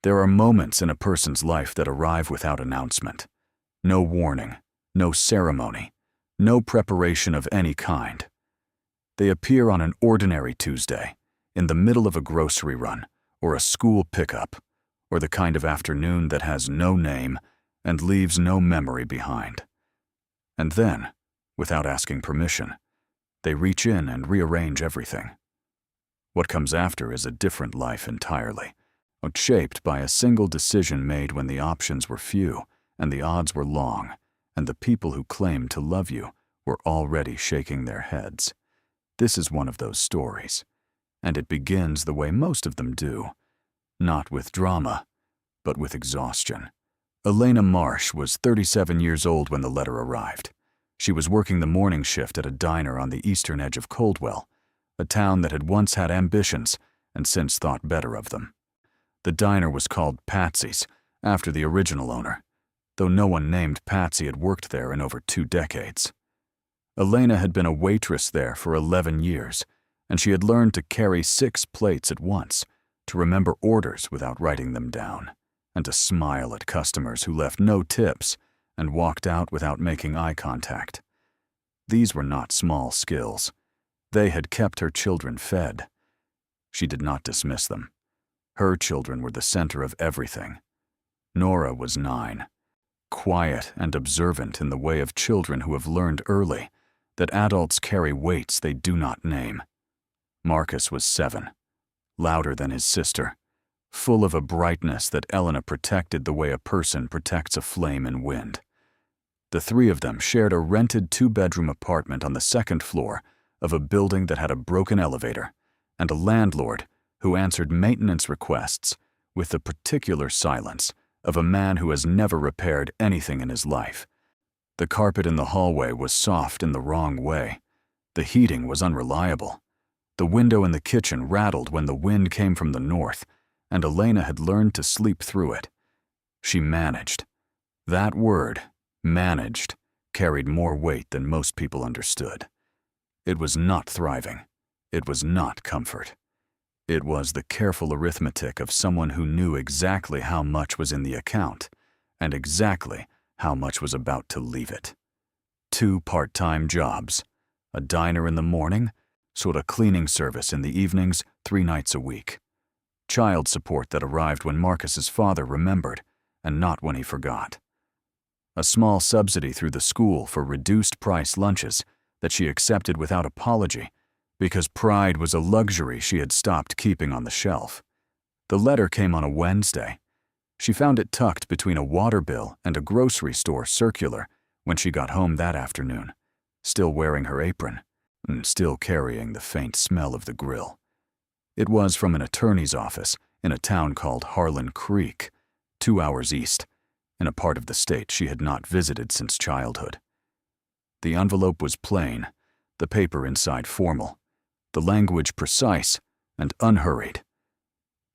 There are moments in a person's life that arrive without announcement. No warning, no ceremony, no preparation of any kind. They appear on an ordinary Tuesday, in the middle of a grocery run, or a school pickup, or the kind of afternoon that has no name and leaves no memory behind. And then, without asking permission, they reach in and rearrange everything. What comes after is a different life entirely, shaped by a single decision made when the options were few and the odds were long, and the people who claimed to love you were already shaking their heads. This is one of those stories, and it begins the way most of them do, not with drama, but with exhaustion. Elena Marsh was 37 years old when the letter arrived. She was working the morning shift at a diner on the eastern edge of Coldwell, a town that had once had ambitions and since thought better of them. The diner was called Patsy's, after the original owner, though no one named Patsy had worked there in over 2 decades. Elena had been a waitress there for 11 years, and she had learned to carry 6 plates at once, to remember orders without writing them down, and to smile at customers who left no tips and walked out without making eye contact. These were not small skills. They had kept her children fed. She did not dismiss them. Her children were the center of everything. Nora was 9, quiet and observant in the way of children who have learned early that adults carry weights they do not name. Marcus was 7, louder than his sister, full of a brightness that Elena protected the way a person protects a flame in wind. The 3 of them shared a rented 2-bedroom apartment on the 2nd floor of a building that had a broken elevator, and a landlord who answered maintenance requests with the particular silence of a man who has never repaired anything in his life. The carpet in the hallway was soft in the wrong way. The heating was unreliable. The window in the kitchen rattled when the wind came from the north, and Elena had learned to sleep through it. She managed. That word, managed, carried more weight than most people understood. It was not thriving. It was not comfort. It was the careful arithmetic of someone who knew exactly how much was in the account and exactly how much was about to leave it. 2 part-time jobs, a diner in the morning, sort of cleaning service in the evenings 3 nights a week. Child support that arrived when Marcus's father remembered and not when he forgot. A small subsidy through the school for reduced-price lunches that she accepted without apology because pride was a luxury she had stopped keeping on the shelf. The letter came on a Wednesday. She found it tucked between a water bill and a grocery store circular when she got home that afternoon, still wearing her apron and still carrying the faint smell of the grill. It was from an attorney's office in a town called Harlan Creek, 2 hours east, in a part of the state she had not visited since childhood. The envelope was plain, the paper inside formal, the language precise and unhurried.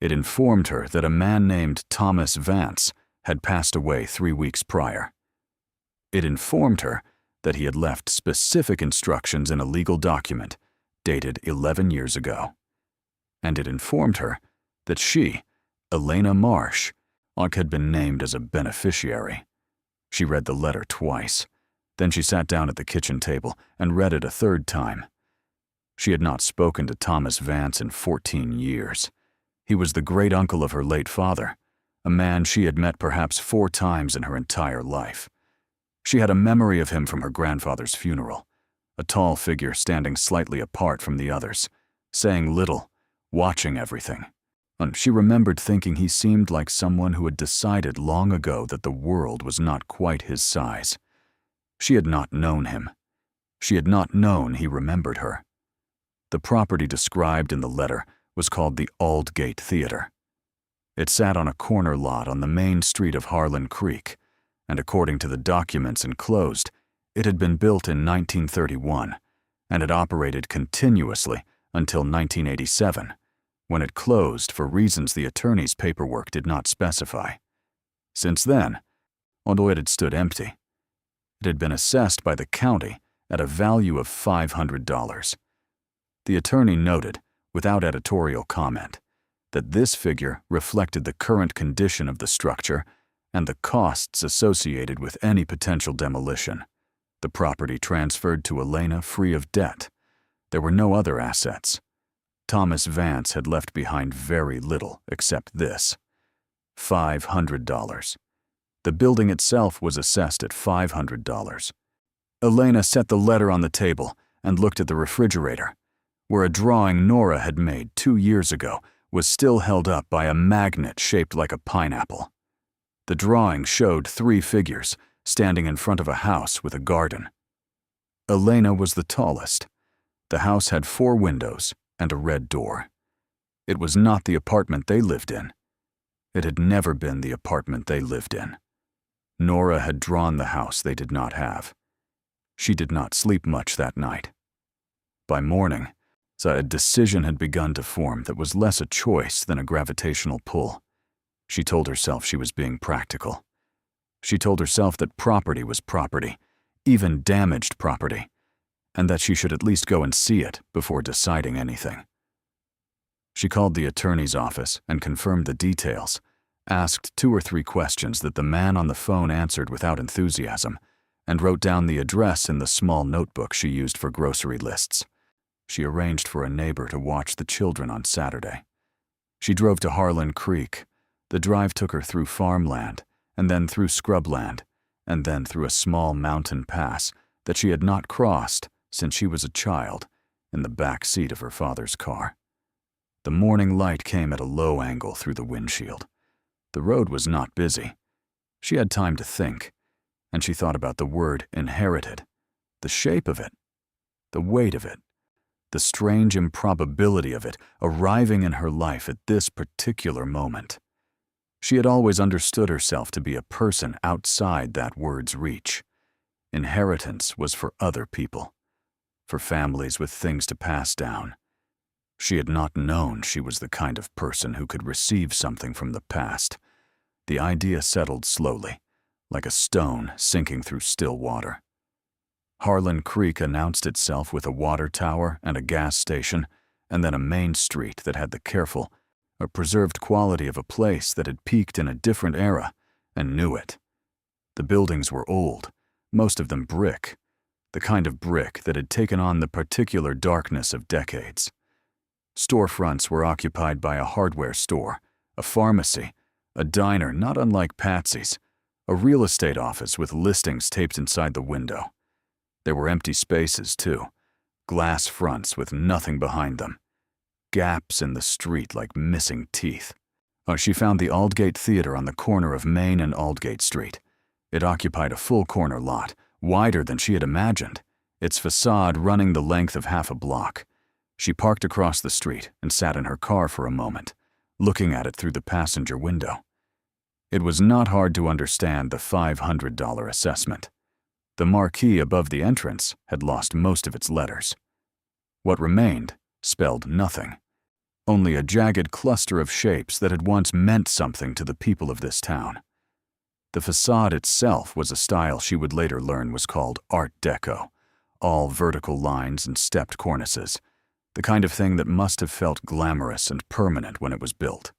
It informed her that a man named Thomas Vance had passed away 3 weeks prior. It informed her that he had left specific instructions in a legal document dated 11 years ago. And it informed her that she, Elena Marsh, had been named as a beneficiary. She read the letter twice. Then she sat down at the kitchen table and read it a 3rd time. She had not spoken to Thomas Vance in 14 years. He was the great-uncle of her late father, a man she had met perhaps 4 times in her entire life. She had a memory of him from her grandfather's funeral, a tall figure standing slightly apart from the others, saying little, watching everything. And she remembered thinking he seemed like someone who had decided long ago that the world was not quite his size. She had not known him. She had not known he remembered her. The property described in the letter was called the Aldgate Theater. It sat on a corner lot on the main street of Harlan Creek, and according to the documents enclosed, it had been built in 1931 and had operated continuously until 1987, when it closed for reasons the attorney's paperwork did not specify. Since then, although it had stood empty, it had been assessed by the county at a value of $500. The attorney noted, without editorial comment, that this figure reflected the current condition of the structure and the costs associated with any potential demolition. The property transferred to Elena free of debt. There were no other assets. Thomas Vance had left behind very little except this: $500. The building itself was assessed at $500. Elena set the letter on the table and looked at the refrigerator, where a drawing Nora had made 2 years ago was still held up by a magnet shaped like a pineapple. The drawing showed 3 figures standing in front of a house with a garden. Elena was the tallest. The house had 4 windows and a red door. It was not the apartment they lived in. It had never been the apartment they lived in. Nora had drawn the house they did not have. She did not sleep much that night. By morning, a decision had begun to form that was less a choice than a gravitational pull. She told herself she was being practical. She told herself that property was property, even damaged property, and that she should at least go and see it before deciding anything. She called the attorney's office and confirmed the details, asked 2 or 3 questions that the man on the phone answered without enthusiasm, and wrote down the address in the small notebook she used for grocery lists. She arranged for a neighbor to watch the children on Saturday. She drove to Harlan Creek. The drive took her through farmland, and then through scrubland, and then through a small mountain pass that she had not crossed since she was a child, in the back seat of her father's car. The morning light came at a low angle through the windshield. The road was not busy. She had time to think, and she thought about the word inherited, the shape of it, the weight of it, the strange improbability of it arriving in her life at this particular moment. She had always understood herself to be a person outside that word's reach. Inheritance was for other people, for families with things to pass down. She had not known she was the kind of person who could receive something from the past. The idea settled slowly, like a stone sinking through still water. Harlan Creek announced itself with a water tower and a gas station, and then a main street that had the careful, preserved quality of a place that had peaked in a different era and knew it. The buildings were old, most of them brick, the kind of brick that had taken on the particular darkness of decades. Storefronts were occupied by a hardware store, a pharmacy, a diner not unlike Patsy's, a real estate office with listings taped inside the window. There were empty spaces, too, glass fronts with nothing behind them, gaps in the street like missing teeth. She found the Aldgate Theater on the corner of Main and Aldgate Street. It occupied a full corner lot, wider than she had imagined, its facade running the length of half a block. She parked across the street and sat in her car for a moment, looking at it through the passenger window. It was not hard to understand the $500 assessment. The marquee above the entrance had lost most of its letters. What remained spelled nothing, only a jagged cluster of shapes that had once meant something to the people of this town. The facade itself was a style she would later learn was called Art Deco, all vertical lines and stepped cornices, the kind of thing that must have felt glamorous and permanent when it was built.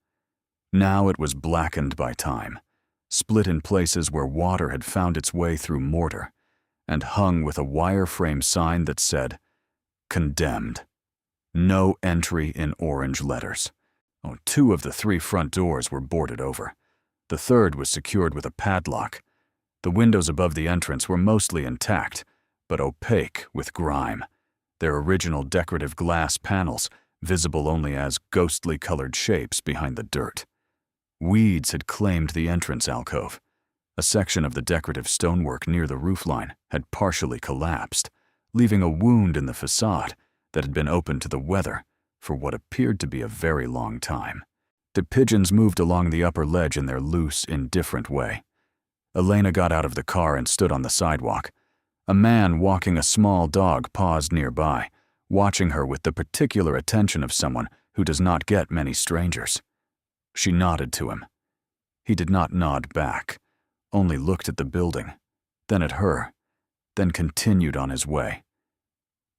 Now it was blackened by time, split in places where water had found its way through mortar, and hung with a wireframe sign that said, "Condemned. No entry in orange letters." 2 of the 3 front doors were boarded over. The third was secured with a padlock. The windows above the entrance were mostly intact, but opaque with grime, their original decorative glass panels visible only as ghostly colored shapes behind the dirt. Weeds had claimed the entrance alcove. A section of the decorative stonework near the roofline had partially collapsed, leaving a wound in the facade that had been open to the weather for what appeared to be a very long time. The pigeons moved along the upper ledge in their loose, indifferent way. Elena got out of the car and stood on the sidewalk. A man walking a small dog paused nearby, watching her with the particular attention of someone who does not get many strangers. She nodded to him. He did not nod back, only looked at the building, then at her, then continued on his way.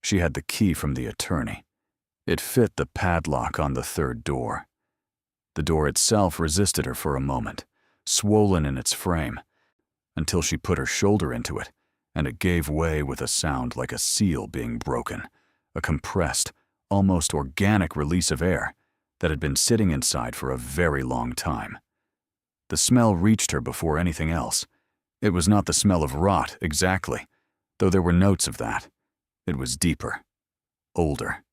She had the key from the attorney. It fit the padlock on the third door. The door itself resisted her for a moment, swollen in its frame, until she put her shoulder into it, and it gave way with a sound like a seal being broken, a compressed, almost organic release of air that had been sitting inside for a very long time. The smell reached her before anything else. It was not the smell of rot, exactly, though there were notes of that. It was deeper, older.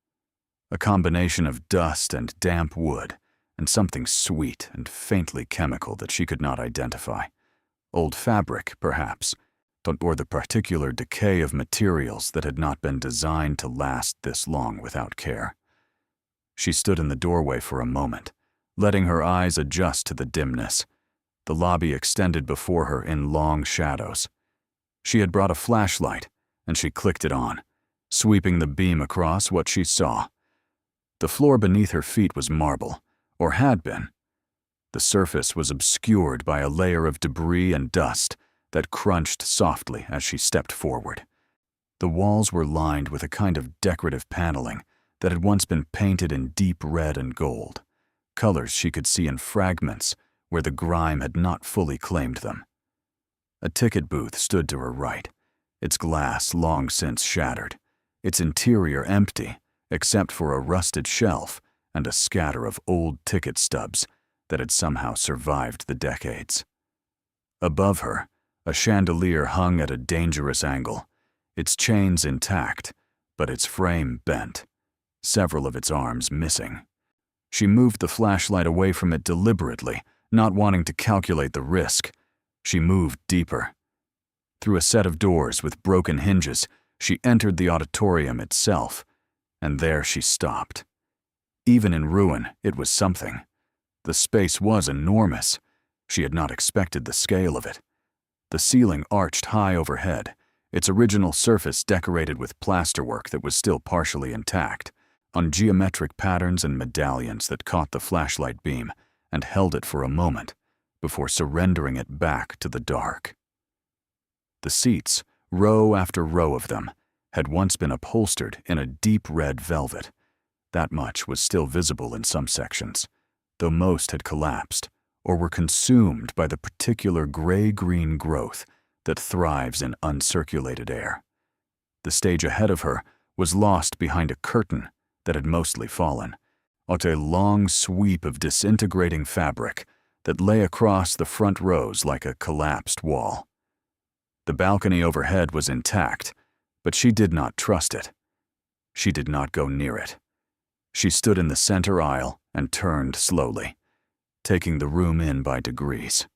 A combination of dust and damp wood, and something sweet and faintly chemical that she could not identify. Old fabric, perhaps, or the particular decay of materials that had not been designed to last this long without care. She stood in the doorway for a moment, letting her eyes adjust to the dimness. The lobby extended before her in long shadows. She had brought a flashlight, and she clicked it on, sweeping the beam across what she saw. The floor beneath her feet was marble, or had been. The surface was obscured by a layer of debris and dust that crunched softly as she stepped forward. The walls were lined with a kind of decorative paneling that had once been painted in deep red and gold, colors she could see in fragments where the grime had not fully claimed them. A ticket booth stood to her right, its glass long since shattered, its interior empty except for a rusted shelf and a scatter of old ticket stubs that had somehow survived the decades. Above her, a chandelier hung at a dangerous angle, its chains intact, but its frame bent, several of its arms missing. She moved the flashlight away from it deliberately, not wanting to calculate the risk. She moved deeper. Through a set of doors with broken hinges, she entered the auditorium itself, and there she stopped. Even in ruin, it was something. The space was enormous. She had not expected the scale of it. The ceiling arched high overhead, its original surface decorated with plasterwork that was still partially intact, on geometric patterns and medallions that caught the flashlight beam and held it for a moment before surrendering it back to the dark. The seats, row after row of them, had once been upholstered in a deep red velvet. That much was still visible in some sections, though most had collapsed or were consumed by the particular gray-green growth that thrives in uncirculated air. The stage ahead of her was lost behind a curtain that had mostly fallen, out a long sweep of disintegrating fabric that lay across the front rows like a collapsed wall. The balcony overhead was intact, but she did not trust it. She did not go near it. She stood in the center aisle and turned slowly, taking the room in by degrees.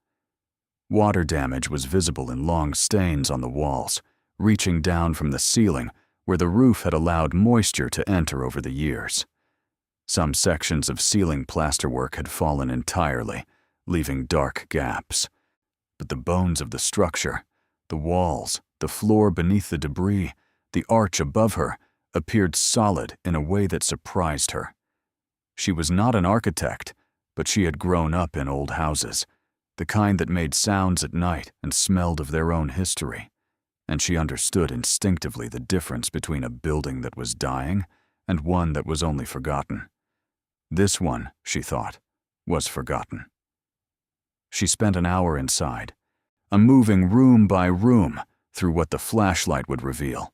Water damage was visible in long stains on the walls, reaching down from the ceiling where the roof had allowed moisture to enter over the years. Some sections of ceiling plasterwork had fallen entirely, leaving dark gaps. But the bones of the structure, the walls, the floor beneath the debris, the arch above her, appeared solid in a way that surprised her. She was not an architect, but she had grown up in old houses, the kind that made sounds at night and smelled of their own history, and she understood instinctively the difference between a building that was dying and one that was only forgotten. This one, she thought, was forgotten. She spent an hour inside, moving room by room through what the flashlight would reveal.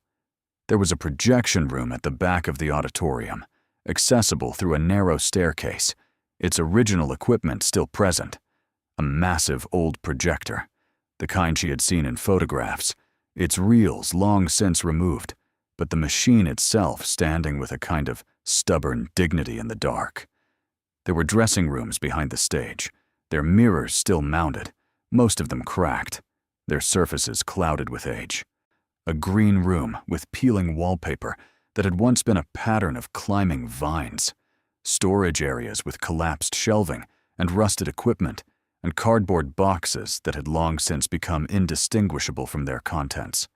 There was a projection room at the back of the auditorium, accessible through a narrow staircase, its original equipment still present. A massive old projector, the kind she had seen in photographs, its reels long since removed, but the machine itself standing with a kind of stubborn dignity in the dark. There were dressing rooms behind the stage, their mirrors still mounted, most of them cracked, their surfaces clouded with age. A green room with peeling wallpaper that had once been a pattern of climbing vines. Storage areas with collapsed shelving and rusted equipment, and cardboard boxes that had long since become indistinguishable from their contents.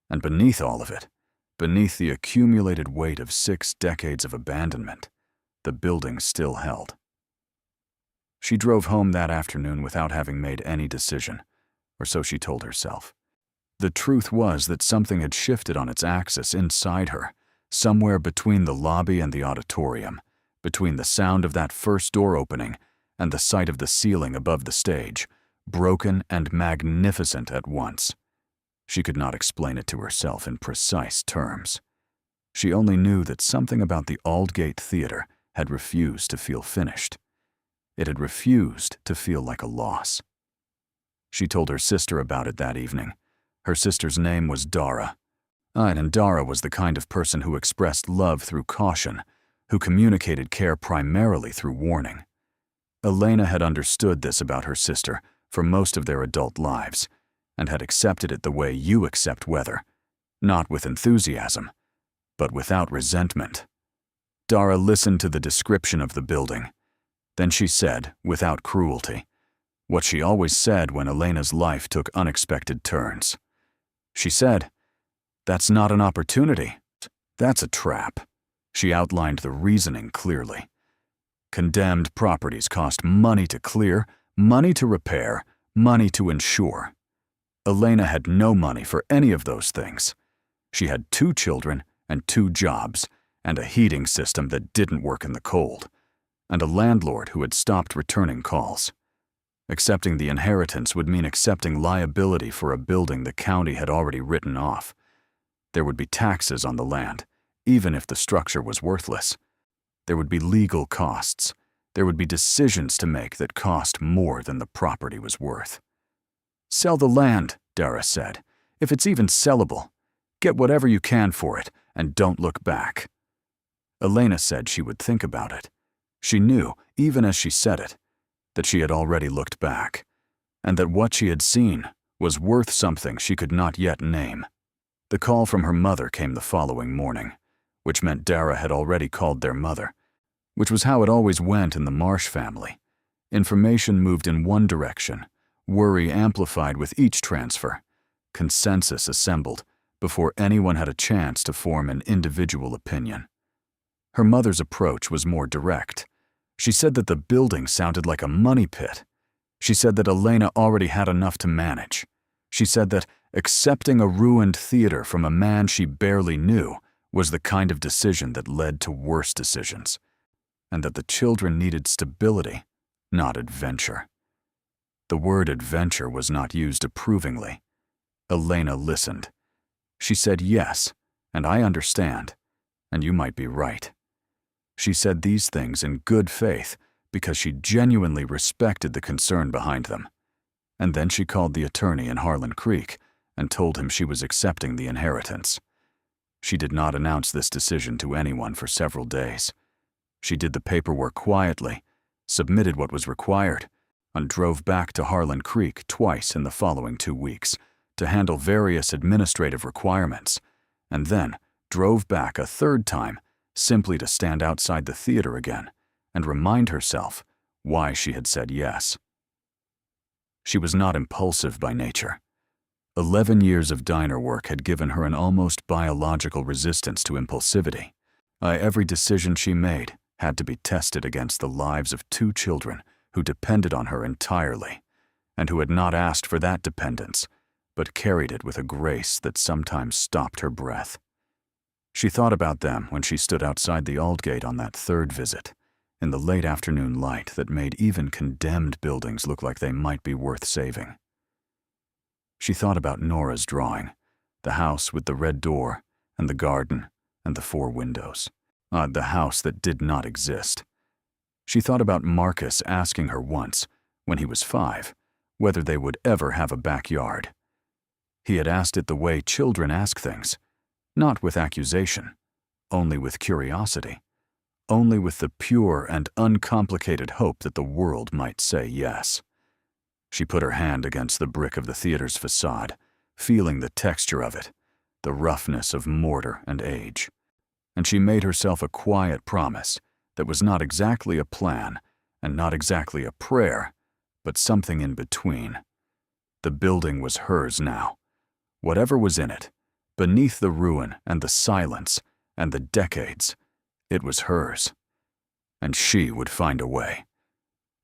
And beneath all of it, beneath the accumulated weight of 6 decades of abandonment, the building still held. She drove home that afternoon without having made any decision, or so she told herself. The truth was that something had shifted on its axis inside her, somewhere between the lobby and the auditorium, between the sound of that first door opening and the sight of the ceiling above the stage, broken and magnificent at once. She could not explain it to herself in precise terms. She only knew that something about the Aldgate Theater had refused to feel finished. It had refused to feel like a loss. She told her sister about it that evening. Her sister's name was Dara. And Dara was the kind of person who expressed love through caution, who communicated care primarily through warning. Elena had understood this about her sister for most of their adult lives, and had accepted it the way you accept weather, not with enthusiasm, but without resentment. Dara listened to the description of the building. Then she said, without cruelty, what she always said when Elena's life took unexpected turns. She said, "That's not an opportunity. That's a trap." She outlined the reasoning clearly. Condemned properties cost money to clear, money to repair, money to insure. Elena had no money for any of those things. She had 2 children and 2 jobs, and a heating system that didn't work in the cold, and a landlord who had stopped returning calls. Accepting the inheritance would mean accepting liability for a building the county had already written off. There would be taxes on the land, even if the structure was worthless. There would be legal costs. There would be decisions to make that cost more than the property was worth. "Sell the land," Dara said, "if it's even sellable. Get whatever you can for it, and don't look back." Elena said she would think about it. She knew, even as she said it, that she had already looked back, and that what she had seen was worth something she could not yet name. The call from her mother came the following morning, which meant Dara had already called their mother, which was how it always went in the Marsh family. Information moved in one direction, worry amplified with each transfer, consensus assembled before anyone had a chance to form an individual opinion. Her mother's approach was more direct. She said that the building sounded like a money pit. She said that Elena already had enough to manage. She said that accepting a ruined theater from a man she barely knew was the kind of decision that led to worse decisions, and that the children needed stability, not adventure. The word adventure was not used approvingly. Elena listened. She said yes, and I understand, and you might be right. She said these things in good faith because she genuinely respected the concern behind them. And then she called the attorney in Harlan Creek and told him she was accepting the inheritance. She did not announce this decision to anyone for several days. She did the paperwork quietly, submitted what was required, and drove back to Harlan Creek twice in the following 2 weeks to handle various administrative requirements, and then drove back a 3rd time simply to stand outside the theater again and remind herself why she had said yes. She was not impulsive by nature. 11 years of diner work had given her an almost biological resistance to impulsivity. Every decision she made had to be tested against the lives of 2 children who depended on her entirely, and who had not asked for that dependence, but carried it with a grace that sometimes stopped her breath. She thought about them when she stood outside the Aldgate on that 3rd visit, in the late afternoon light that made even condemned buildings look like they might be worth saving. She thought about Nora's drawing, the house with the red door, and the garden, and the 4 windows. The house that did not exist. She thought about Marcus asking her once, when he was 5, whether they would ever have a backyard. He had asked it the way children ask things, not with accusation, only with curiosity, only with the pure and uncomplicated hope that the world might say yes. She put her hand against the brick of the theater's facade, feeling the texture of it, the roughness of mortar and age. And she made herself a quiet promise that was not exactly a plan and not exactly a prayer, but something in between. The building was hers now. Whatever was in it, beneath the ruin and the silence and the decades, it was hers. And she would find a way.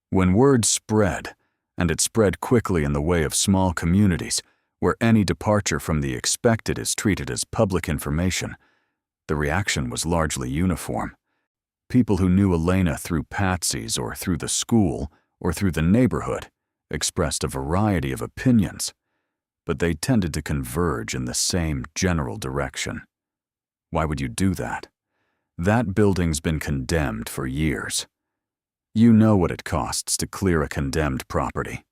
When word spread, and it spread quickly in the way of small communities where any departure from the expected is treated as public information, the reaction was largely uniform. People who knew Elena through Patsy's or through the school or through the neighborhood, expressed a variety of opinions, but they tended to converge in the same general direction. Why would you do that? That building's been condemned for years. You know what it costs to clear a condemned property.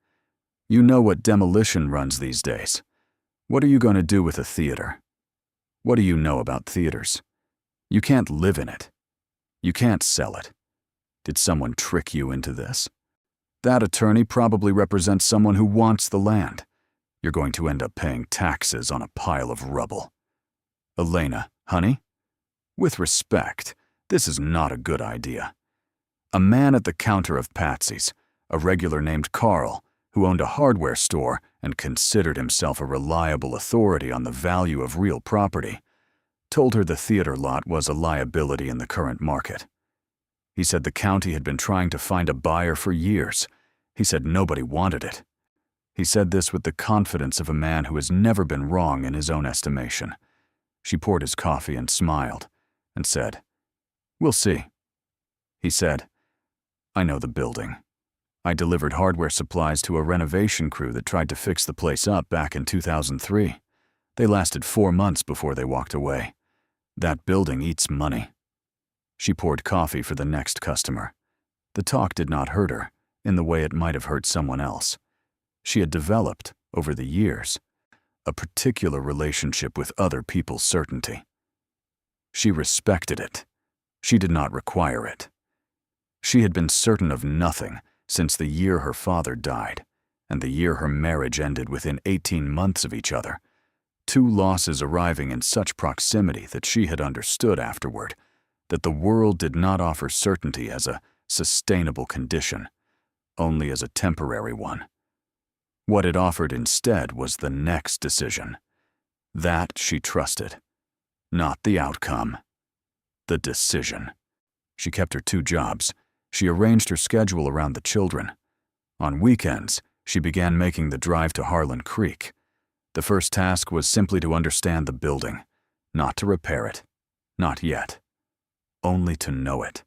You know what demolition runs these days. What are you going to do with a theater? What do you know about theaters? You can't live in it. You can't sell it. Did someone trick you into this? That attorney probably represents someone who wants the land. You're going to end up paying taxes on a pile of rubble. Elena, honey? With respect, this is not a good idea. A man at the counter of Patsy's, a regular named Carl, who owned a hardware store and considered himself a reliable authority on the value of real property, told her the theater lot was a liability in the current market. He said the county had been trying to find a buyer for years. He said nobody wanted it. He said this with the confidence of a man who has never been wrong in his own estimation. She poured his coffee and smiled, and said, "We'll see." He said, "I know the building. I delivered hardware supplies to a renovation crew that tried to fix the place up back in 2003. They lasted 4 months before they walked away. That building eats money." She poured coffee for the next customer. The talk did not hurt her in the way it might have hurt someone else. She had developed, over the years, a particular relationship with other people's certainty. She respected it. She did not require it. She had been certain of nothing since the year her father died, and the year her marriage ended within 18 months of each other, 2 losses arriving in such proximity that she had understood afterward that the world did not offer certainty as a sustainable condition, only as a temporary one. What it offered instead was the next decision. That she trusted. Not the outcome. The decision. She kept her 2 jobs. She arranged her schedule around the children. On weekends, she began making the drive to Harlan Creek. The first task was simply to understand the building, not to repair it. Not yet. Only to know it.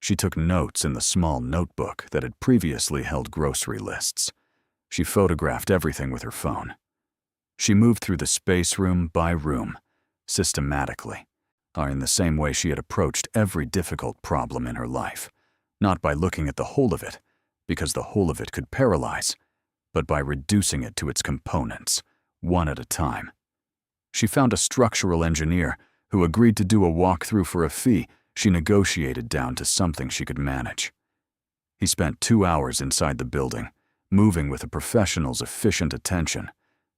She took notes in the small notebook that had previously held grocery lists. She photographed everything with her phone. She moved through the space room by room, systematically, in the same way she had approached every difficult problem in her life, not by looking at the whole of it, because the whole of it could paralyze, but by reducing it to its components, one at a time. She found a structural engineer who agreed to do a walkthrough for a fee she negotiated down to something she could manage. He spent 2 hours inside the building, moving with a professional's efficient attention,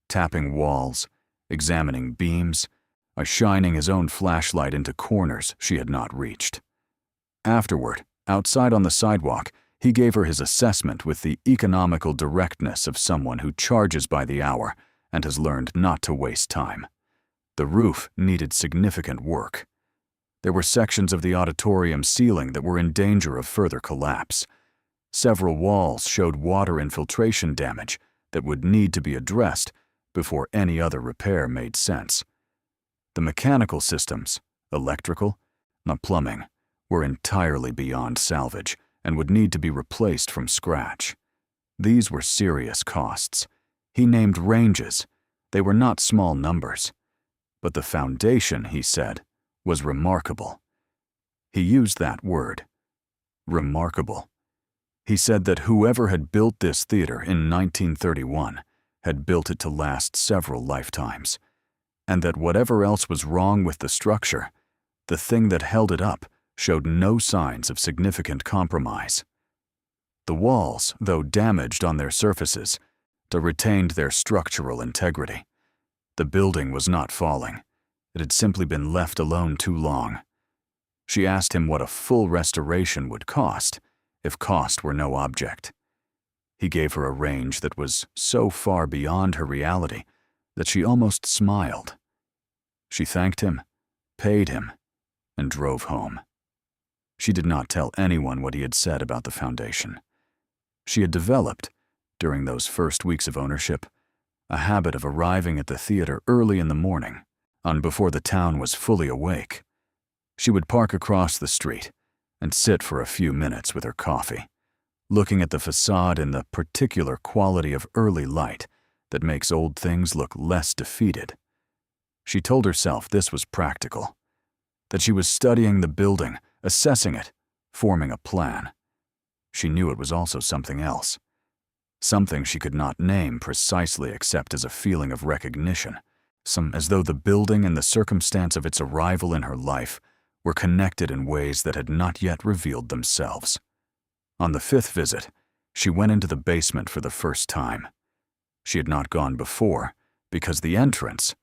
tapping walls, examining beams, shining his own flashlight into corners she had not reached. Afterward, outside on the sidewalk, he gave her his assessment with the economical directness of someone who charges by the hour and has learned not to waste time. The roof needed significant work. There were sections of the auditorium ceiling that were in danger of further collapse. Several walls showed water infiltration damage that would need to be addressed before any other repair made sense. The mechanical systems, electrical, and plumbing, were entirely beyond salvage and would need to be replaced from scratch. These were serious costs. He named ranges. They were not small numbers. But the foundation, he said, was remarkable. He used that word. Remarkable. He said that whoever had built this theater in 1931 had built it to last several lifetimes, and that whatever else was wrong with the structure, the thing that held it up showed no signs of significant compromise. The walls, though damaged on their surfaces, retained their structural integrity. The building was not falling. It had simply been left alone too long. She asked him what a full restoration would cost, if cost were no object. He gave her a range that was so far beyond her reality that she almost smiled. She thanked him, paid him, and drove home. She did not tell anyone what he had said about the foundation. She had developed, during those first weeks of ownership, a habit of arriving at the theater early in the morning, before the town was fully awake. She would park across the street and sit for a few minutes with her coffee, looking at the facade in the particular quality of early light that makes old things look less defeated. She told herself this was practical, that she was studying the building, assessing it, forming a plan. She knew it was also something else, something she could not name precisely except as a feeling of recognition, as though the building and the circumstance of its arrival in her life were connected in ways that had not yet revealed themselves. On the 5th visit, she went into the basement for the first time. She had not gone before because the entrance,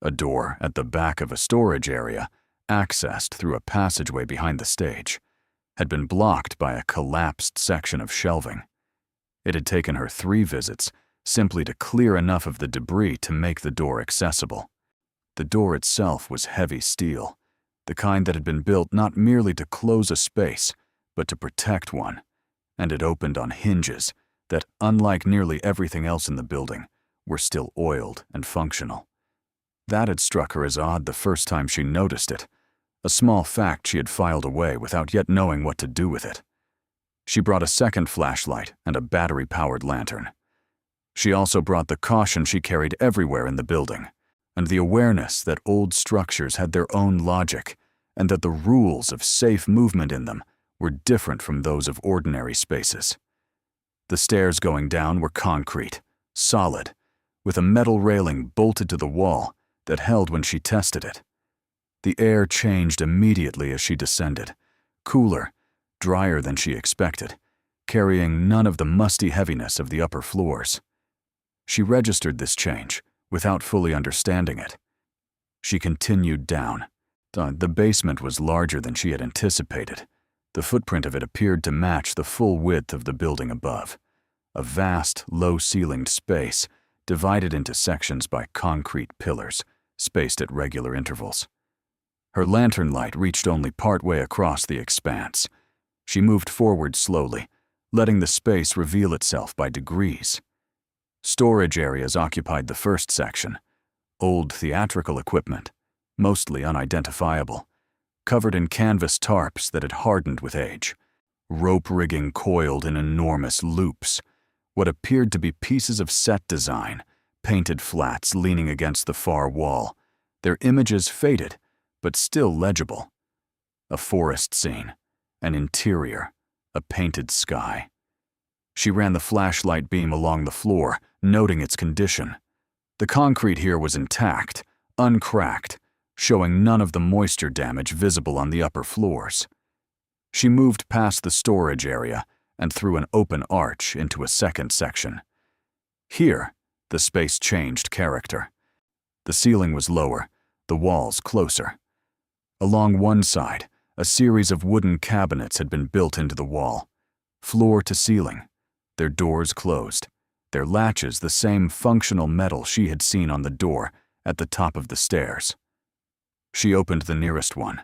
a door at the back of a storage area accessed through a passageway behind the stage, had been blocked by a collapsed section of shelving. It had taken her 3 visits simply to clear enough of the debris to make the door accessible. The door itself was heavy steel, the kind that had been built not merely to close a space, but to protect one, and it opened on hinges that, unlike nearly everything else in the building, were still oiled and functional. That had struck her as odd the first time she noticed it, a small fact she had filed away without yet knowing what to do with it. She brought a second flashlight and a battery-powered lantern. She also brought the caution she carried everywhere in the building, and the awareness that old structures had their own logic, and that the rules of safe movement in them were different from those of ordinary spaces. The stairs going down were concrete, solid, with a metal railing bolted to the wall that held when she tested it. The air changed immediately as she descended, cooler, drier than she expected, carrying none of the musty heaviness of the upper floors. She registered this change without fully understanding it. She continued down. The basement was larger than she had anticipated. The footprint of it appeared to match the full width of the building above, a vast, low-ceilinged space divided into sections by concrete pillars, spaced at regular intervals. Her lantern light reached only partway across the expanse. She moved forward slowly, letting the space reveal itself by degrees. Storage areas occupied the first section, old theatrical equipment, mostly unidentifiable, covered in canvas tarps that had hardened with age, rope rigging coiled in enormous loops, what appeared to be pieces of set design, painted flats leaning against the far wall, their images faded, but still legible. A forest scene, an interior, a painted sky. She ran the flashlight beam along the floor, noting its condition. The concrete here was intact, uncracked, showing none of the moisture damage visible on the upper floors. She moved past the storage area and through an open arch into a second section. Here, the space changed character. The ceiling was lower, the walls closer. Along one side, a series of wooden cabinets had been built into the wall, floor to ceiling, their doors closed, their latches the same functional metal she had seen on the door at the top of the stairs. She opened the nearest one.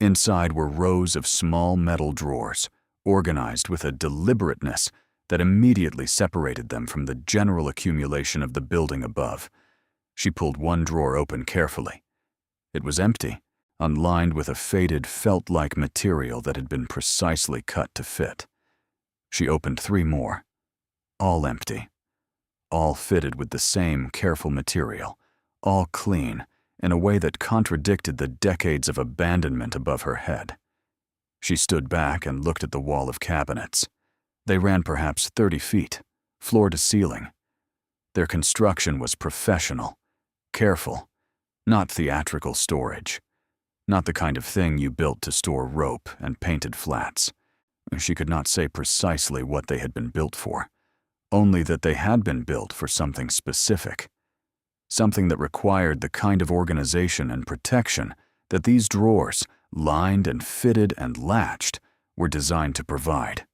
Inside were rows of small metal drawers, organized with a deliberateness that immediately separated them from the general accumulation of the building above. She pulled one drawer open carefully. It was empty, unlined with a faded felt-like material that had been precisely cut to fit. She opened 3 more, all empty, all fitted with the same careful material, all clean, in a way that contradicted the decades of abandonment above her head. She stood back and looked at the wall of cabinets. They ran perhaps 30 feet, floor to ceiling. Their construction was professional, careful, not theatrical storage, not the kind of thing you built to store rope and painted flats. She could not say precisely what they had been built for, only that they had been built for something specific, something that required the kind of organization and protection that these drawers, lined and fitted and latched, were designed to provide.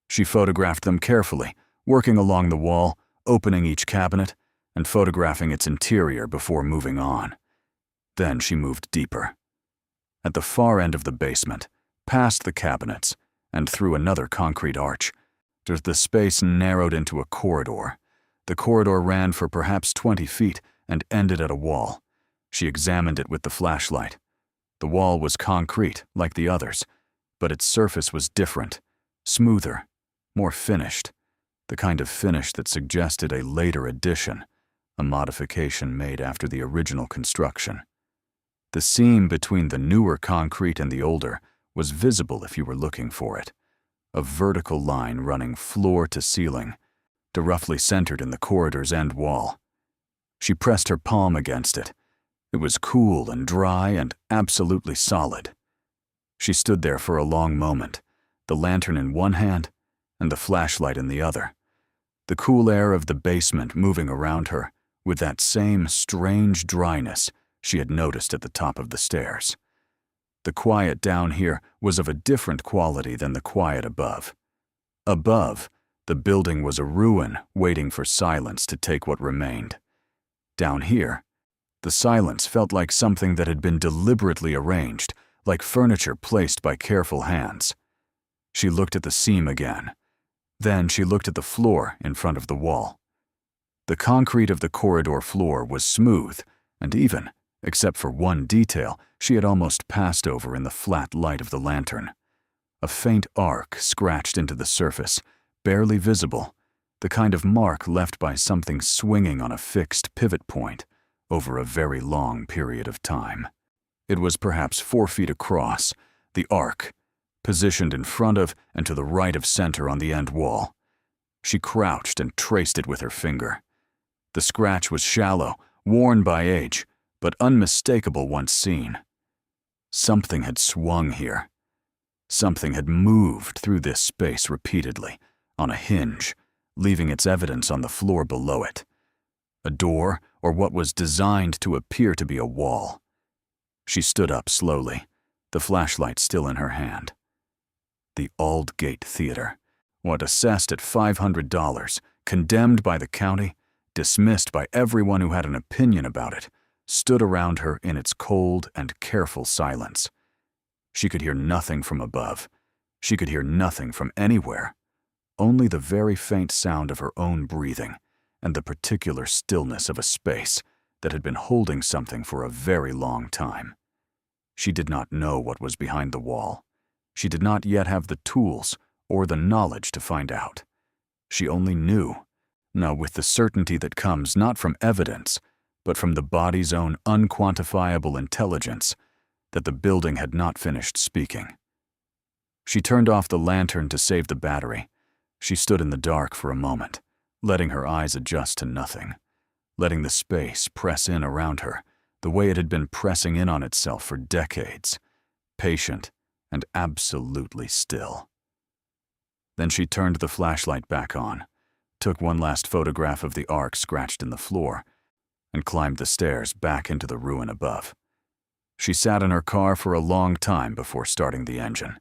She photographed them carefully, working along the wall, opening each cabinet, and photographing its interior before moving on. Then she moved deeper. At the far end of the basement, past the cabinets, and through another concrete arch, the space narrowed into a corridor. The corridor ran for perhaps 20 feet and ended at a wall. She examined it with the flashlight. The wall was concrete, like the others, but its surface was different, smoother, more finished, the kind of finish that suggested a later addition, a modification made after the original construction. The seam between the newer concrete and the older was visible if you were looking for it, a vertical line running floor to ceiling, roughly centered in the corridor's end wall. She pressed her palm against it. It was cool and dry and absolutely solid. She stood there for a long moment, the lantern in one hand and the flashlight in the other, the cool air of the basement moving around her with that same strange dryness she had noticed at the top of the stairs. The quiet down here was of a different quality than the quiet above. Above, the building was a ruin waiting for silence to take what remained. Down here, the silence felt like something that had been deliberately arranged, like furniture placed by careful hands. She looked at the seam again. Then she looked at the floor in front of the wall. The concrete of the corridor floor was smooth and even, except for one detail she had almost passed over in the flat light of the lantern. A faint arc scratched into the surface, barely visible, the kind of mark left by something swinging on a fixed pivot point over a very long period of time. It was perhaps 4 feet across, the arc, positioned in front of and to the right of center on the end wall. She crouched and traced it with her finger. The scratch was shallow, worn by age, but unmistakable once seen. Something had swung here. Something had moved through this space repeatedly, on a hinge, leaving its evidence on the floor below it. A door, or what was designed to appear to be a wall. She stood up slowly, the flashlight still in her hand. The Aldgate Theater, what assessed at $500, condemned by the county, dismissed by everyone who had an opinion about it, stood around her in its cold and careful silence. She could hear nothing from above. She could hear nothing from anywhere. Only the very faint sound of her own breathing and the particular stillness of a space that had been holding something for a very long time. She did not know what was behind the wall. She did not yet have the tools or the knowledge to find out. She only knew, now with the certainty that comes not from evidence, but from the body's own unquantifiable intelligence, that the building had not finished speaking. She turned off the lantern to save the battery. She stood in the dark for a moment, letting her eyes adjust to nothing, letting the space press in around her the way it had been pressing in on itself for decades, patient and absolutely still. Then she turned the flashlight back on, took one last photograph of the arc scratched in the floor, and climbed the stairs back into the ruin above. She sat in her car for a long time before starting the engine.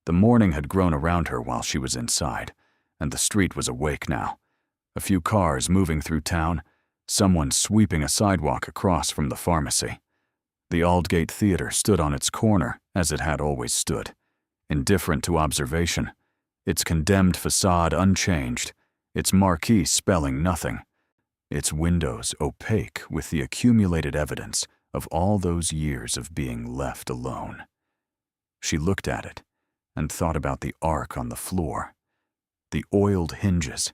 The morning had grown around her while she was inside, and the street was awake now. A few cars moving through town, someone sweeping a sidewalk across from the pharmacy. The Aldgate Theater stood on its corner as it had always stood, indifferent to observation, its condemned facade unchanged, its marquee spelling nothing, its windows opaque with the accumulated evidence of all those years of being left alone. She looked at it and thought about the arc on the floor, the oiled hinges,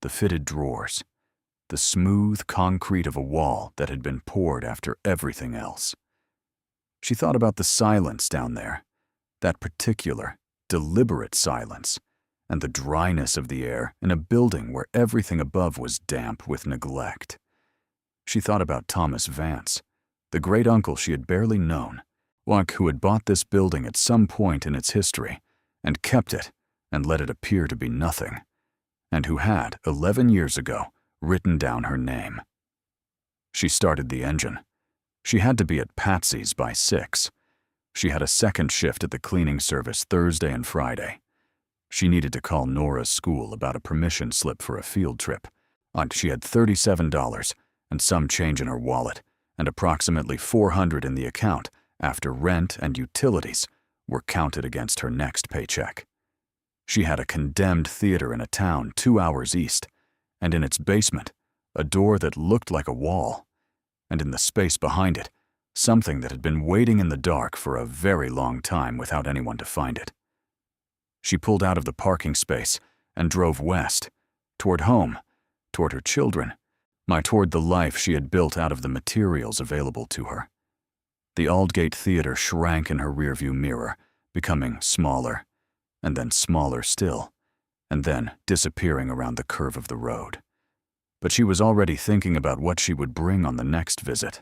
the fitted drawers, the smooth concrete of a wall that had been poured after everything else. She thought about the silence down there, that particular, deliberate silence, and the dryness of the air in a building where everything above was damp with neglect. She thought about Thomas Vance, the great-uncle she had barely known, one who had bought this building at some point in its history and kept it and let it appear to be nothing, and who had, 11 years ago, written down her name. She started the engine. She had to be at Patsy's by 6. She had a second shift at the cleaning service Thursday and Friday. She needed to call Nora's school about a permission slip for a field trip. She had $37 and some change in her wallet, and approximately $400 in the account after rent and utilities were counted against her next paycheck. She had a condemned theater in a town 2 hours east, and in its basement, a door that looked like a wall, and in the space behind it, something that had been waiting in the dark for a very long time without anyone to find it. She pulled out of the parking space and drove west, toward home, toward her children, toward the life she had built out of the materials available to her. The Aldgate Theater shrank in her rearview mirror, becoming smaller, and then smaller still, and then disappearing around the curve of the road. But she was already thinking about what she would bring on the next visit.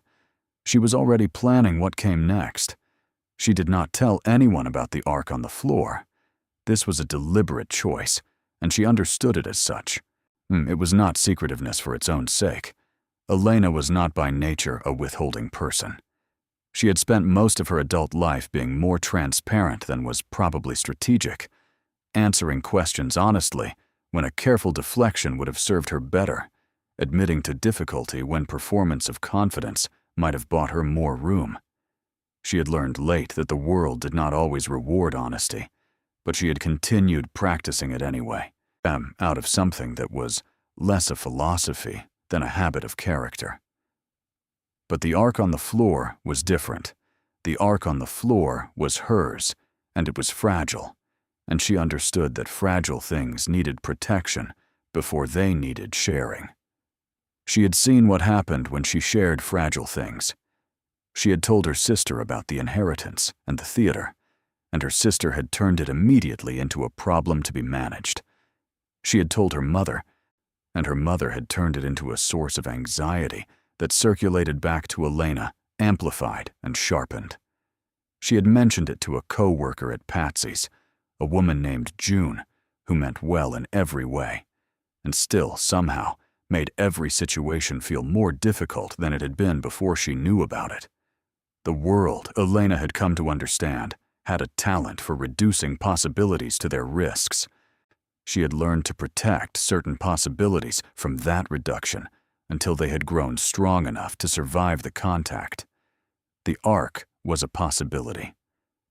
She was already planning what came next. She did not tell anyone about the arc on the floor. This was a deliberate choice, and she understood it as such. It was not secretiveness for its own sake. Elena was not by nature a withholding person. She had spent most of her adult life being more transparent than was probably strategic, answering questions honestly when a careful deflection would have served her better, admitting to difficulty when performance of confidence might have bought her more room. She had learned late that the world did not always reward honesty, but she had continued practicing it anyway, out of something that was less a philosophy than a habit of character. But the arc on the floor was different. The arc on the floor was hers, and it was fragile, and she understood that fragile things needed protection before they needed sharing. She had seen what happened when she shared fragile things. She had told her sister about the inheritance and the theater, and her sister had turned it immediately into a problem to be managed. She had told her mother, and her mother had turned it into a source of anxiety that circulated back to Elena, amplified and sharpened. She had mentioned it to a co-worker at Patsy's, a woman named June, who meant well in every way, and still, somehow, made every situation feel more difficult than it had been before she knew about it. The world, Elena had come to understand, had a talent for reducing possibilities to their risks. She had learned to protect certain possibilities from that reduction until they had grown strong enough to survive the contact. The arc was a possibility.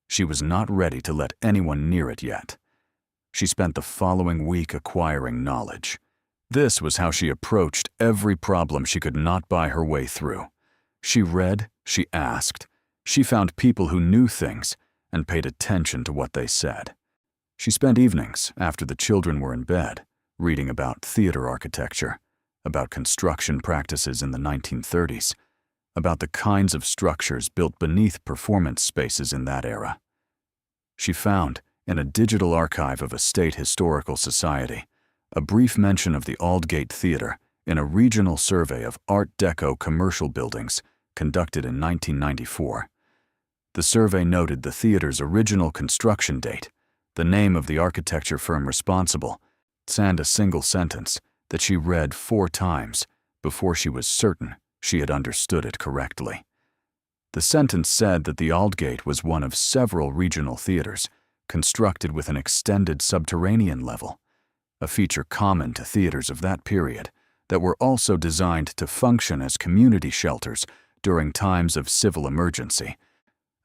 She was not ready to let anyone near it yet. She spent the following week acquiring knowledge. This was how she approached every problem she could not buy her way through. She read, she asked, she found people who knew things and paid attention to what they said. She spent evenings, after the children were in bed, reading about theater architecture, about construction practices in the 1930s, about the kinds of structures built beneath performance spaces in that era. She found, in a digital archive of a state historical society, a brief mention of the Aldgate Theater in a regional survey of Art Deco commercial buildings conducted in 1994. The survey noted the theater's original construction date, the name of the architecture firm responsible, and a single sentence that she read 4 times before she was certain she had understood it correctly. The sentence said that the Aldgate was one of several regional theaters constructed with an extended subterranean level, a feature common to theaters of that period that were also designed to function as community shelters during times of civil emergency,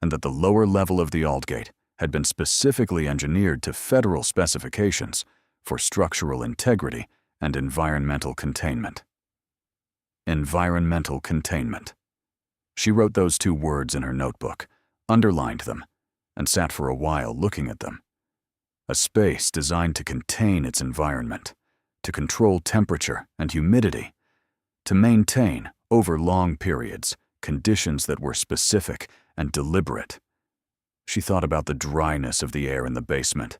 and that the lower level of the Aldgate had been specifically engineered to federal specifications for structural integrity and environmental containment. Environmental containment. She wrote those 2 words in her notebook, underlined them, and sat for a while looking at them. A space designed to contain its environment, to control temperature and humidity, to maintain, over long periods, conditions that were specific and deliberate. She thought about the dryness of the air in the basement.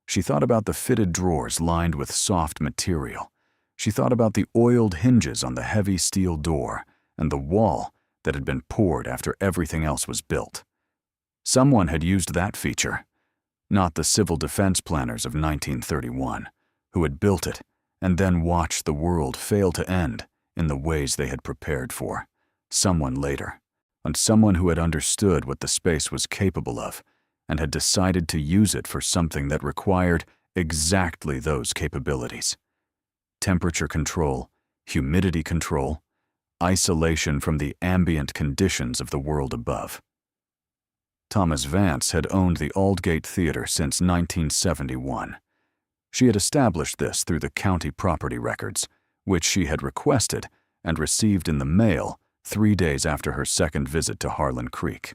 She thought about the fitted drawers lined with soft material. She thought about the oiled hinges on the heavy steel door and the wall that had been poured after everything else was built. Someone had used that feature, not the civil defense planners of 1931, who had built it and then watched the world fail to end in the ways they had prepared for. Someone later, and someone who had understood what the space was capable of and had decided to use it for something that required exactly those capabilities. Temperature control, humidity control, isolation from the ambient conditions of the world above. Thomas Vance had owned the Aldgate Theater since 1971. She had established this through the county property records, which she had requested and received in the mail 3 days after her second visit to Harlan Creek.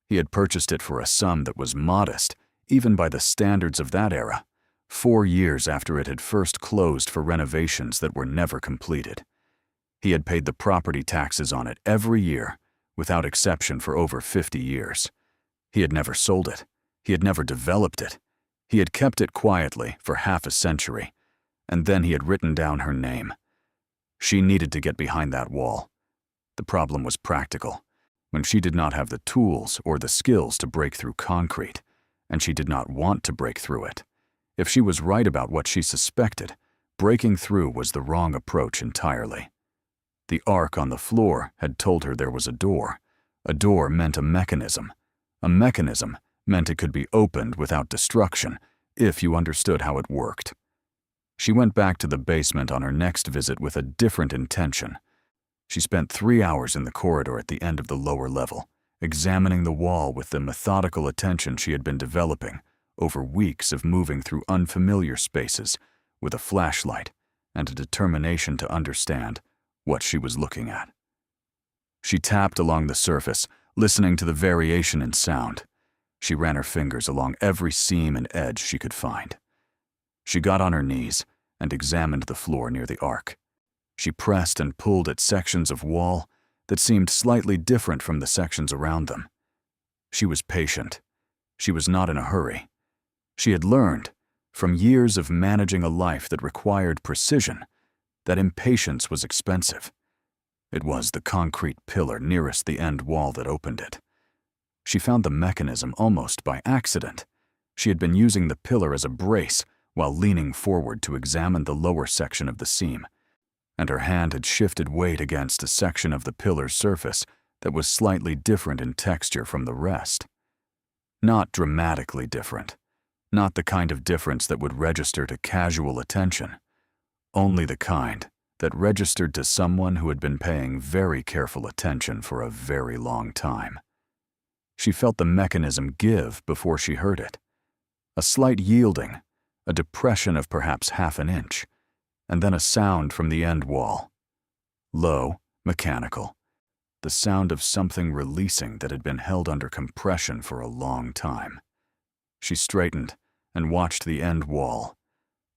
He had purchased it for a sum that was modest, even by the standards of that era, 4 years after it had first closed for renovations that were never completed. He had paid the property taxes on it every year, without exception for over 50 years. He had never sold it. He had never developed it. He had kept it quietly for half a century, and then he had written down her name. She needed to get behind that wall. The problem was practical, when she did not have the tools or the skills to break through concrete, and she did not want to break through it. If she was right about what she suspected, breaking through was the wrong approach entirely. The arc on the floor had told her there was a door. A door meant a mechanism. A mechanism meant it could be opened without destruction, if you understood how it worked. She went back to the basement on her next visit with a different intention. She spent 3 hours in the corridor at the end of the lower level, examining the wall with the methodical attention she had been developing over weeks of moving through unfamiliar spaces with a flashlight and a determination to understand what she was looking at. She tapped along the surface, listening to the variation in sound. She ran her fingers along every seam and edge she could find. She got on her knees and examined the floor near the arc. She pressed and pulled at sections of wall that seemed slightly different from the sections around them. She was patient. She was not in a hurry. She had learned, from years of managing a life that required precision, that impatience was expensive. It was the concrete pillar nearest the end wall that opened it. She found the mechanism almost by accident. She had been using the pillar as a brace while leaning forward to examine the lower section of the seam, and her hand had shifted weight against a section of the pillar's surface that was slightly different in texture from the rest. Not dramatically different. Not the kind of difference that would register to casual attention. Only the kind that registered to someone who had been paying very careful attention for a very long time. She felt the mechanism give before she heard it. A slight yielding, a depression of perhaps half an inch, and then a sound from the end wall. Low, mechanical, the sound of something releasing that had been held under compression for a long time. She straightened and watched the end wall.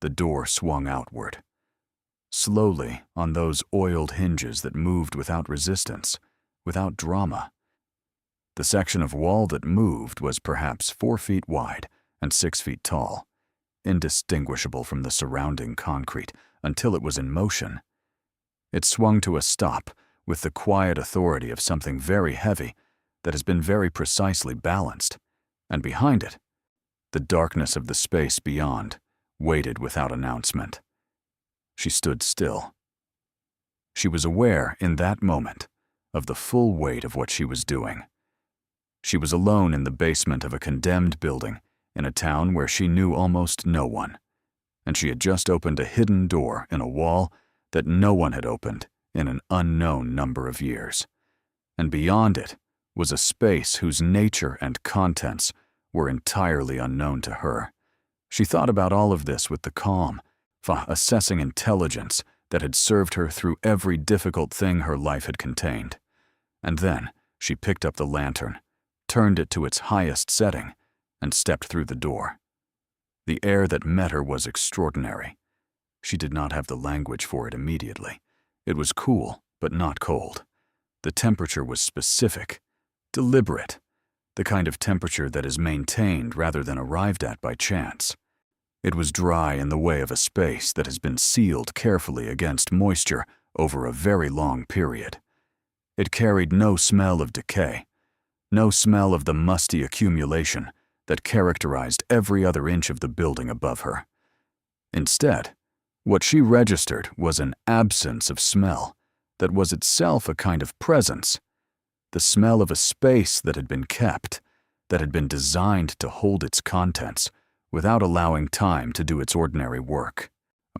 The door swung outward. Slowly on those oiled hinges that moved without resistance, without drama. The section of wall that moved was perhaps 4 feet wide and 6 feet tall, indistinguishable from the surrounding concrete until it was in motion. It swung to a stop with the quiet authority of something very heavy that has been very precisely balanced, and behind it, the darkness of the space beyond waited without announcement. She stood still. She was aware in that moment of the full weight of what she was doing. She was alone in the basement of a condemned building in a town where she knew almost no one, and she had just opened a hidden door in a wall that no one had opened in an unknown number of years. And beyond it was a space whose nature and contents were entirely unknown to her. She thought about all of this with the calm, assessing intelligence that had served her through every difficult thing her life had contained. And then she picked up the lantern, turned it to its highest setting, and stepped through the door. The air that met her was extraordinary. She did not have the language for it immediately. It was cool, but not cold. The temperature was specific, deliberate, the kind of temperature that is maintained rather than arrived at by chance. It was dry in the way of a space that has been sealed carefully against moisture over a very long period. It carried no smell of decay, no smell of the musty accumulation that characterized every other inch of the building above her. Instead, what she registered was an absence of smell that was itself a kind of presence, the smell of a space that had been kept, that had been designed to hold its contents without allowing time to do its ordinary work.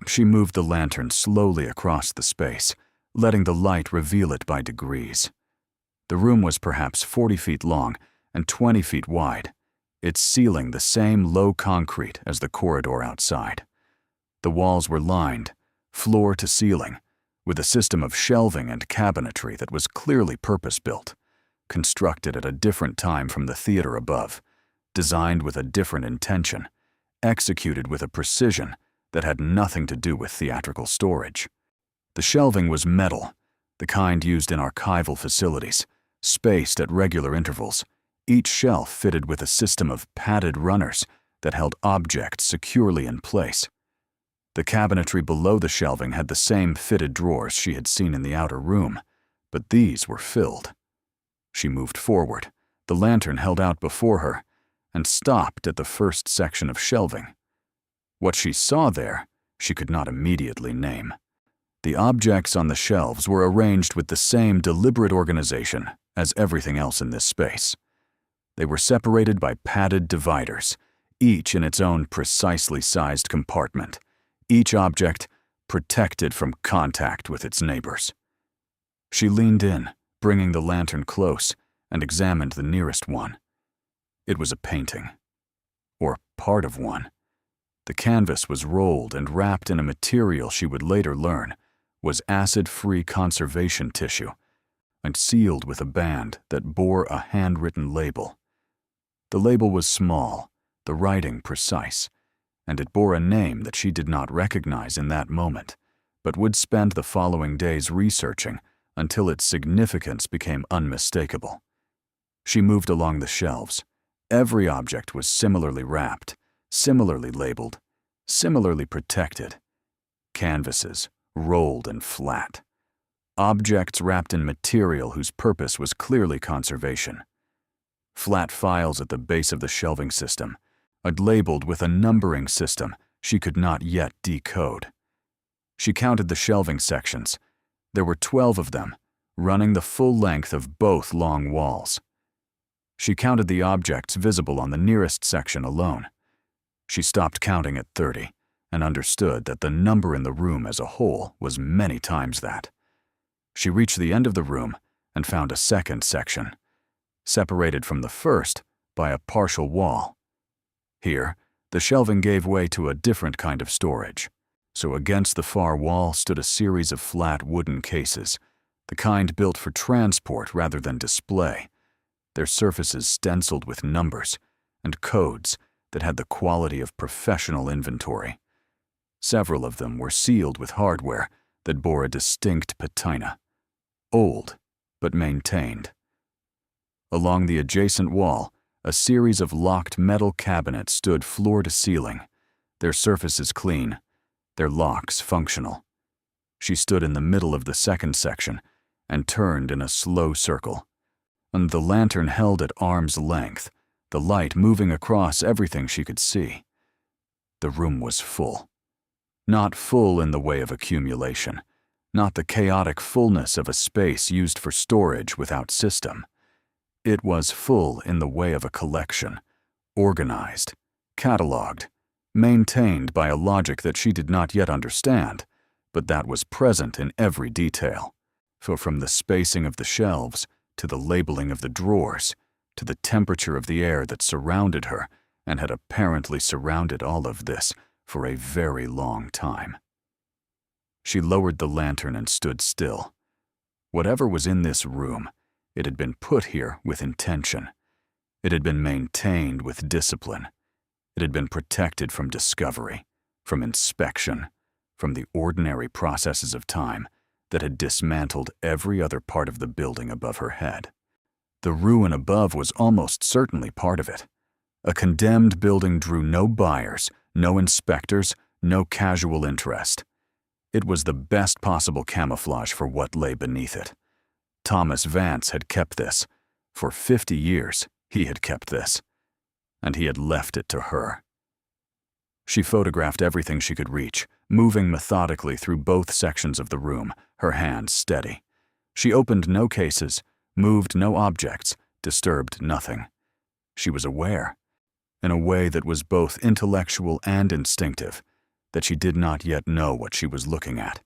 She moved the lantern slowly across the space, letting the light reveal it by degrees. The room was perhaps 40 feet long and 20 feet wide, its ceiling the same low concrete as the corridor outside. The walls were lined, floor to ceiling, with a system of shelving and cabinetry that was clearly purpose-built, constructed at a different time from the theater above, designed with a different intention, executed with a precision that had nothing to do with theatrical storage. The shelving was metal, the kind used in archival facilities, spaced at regular intervals, each shelf fitted with a system of padded runners that held objects securely in place. The cabinetry below the shelving had the same fitted drawers she had seen in the outer room, but these were filled. She moved forward, the lantern held out before her, and stopped at the first section of shelving. What she saw there, she could not immediately name. The objects on the shelves were arranged with the same deliberate organization as everything else in this space. They were separated by padded dividers, each in its own precisely sized compartment, each object protected from contact with its neighbors. She leaned in, bringing the lantern close, and examined the nearest one. It was a painting, or part of one. The canvas was rolled and wrapped in a material she would later learn was acid-free conservation tissue, and sealed with a band that bore a handwritten label. The label was small, the writing precise, and it bore a name that she did not recognize in that moment, but would spend the following days researching until its significance became unmistakable. She moved along the shelves. Every object was similarly wrapped, similarly labeled, similarly protected. Canvases, rolled and flat. Objects wrapped in material whose purpose was clearly conservation. Flat files at the base of the shelving system, labeled with a numbering system she could not yet decode. She counted the shelving sections. There were 12 of them, running the full length of both long walls. She counted the objects visible on the nearest section alone. She stopped counting at 30 and understood that the number in the room as a whole was many times that. She reached the end of the room and found a second section, separated from the first by a partial wall. Here, the shelving gave way to a different kind of storage. So against the far wall stood a series of flat wooden cases, the kind built for transport rather than display, their surfaces stenciled with numbers and codes that had the quality of professional inventory. Several of them were sealed with hardware that bore a distinct patina, old but maintained. Along the adjacent wall, a series of locked metal cabinets stood floor to ceiling, their surfaces clean, their locks functional. She stood in the middle of the second section and turned in a slow circle, and the lantern held at arm's length, the light moving across everything she could see. The room was full. Not full in the way of accumulation, not the chaotic fullness of a space used for storage without system. It was full in the way of a collection, organized, cataloged, maintained by a logic that she did not yet understand, but that was present in every detail. For from the spacing of the shelves, to the labeling of the drawers, to the temperature of the air that surrounded her and had apparently surrounded all of this for a very long time. She lowered the lantern and stood still. Whatever was in this room, it had been put here with intention. It had been maintained with discipline. It had been protected from discovery, from inspection, from the ordinary processes of time that had dismantled every other part of the building above her head. The ruin above was almost certainly part of it. A condemned building drew no buyers, no inspectors, no casual interest. It was the best possible camouflage for what lay beneath it. Thomas Vance had kept this. For 50 years, he had kept this. And he had left it to her. She photographed everything she could reach, moving methodically through both sections of the room, her hands steady. She opened no cases, moved no objects, disturbed nothing. She was aware, in a way that was both intellectual and instinctive, that she did not yet know what she was looking at,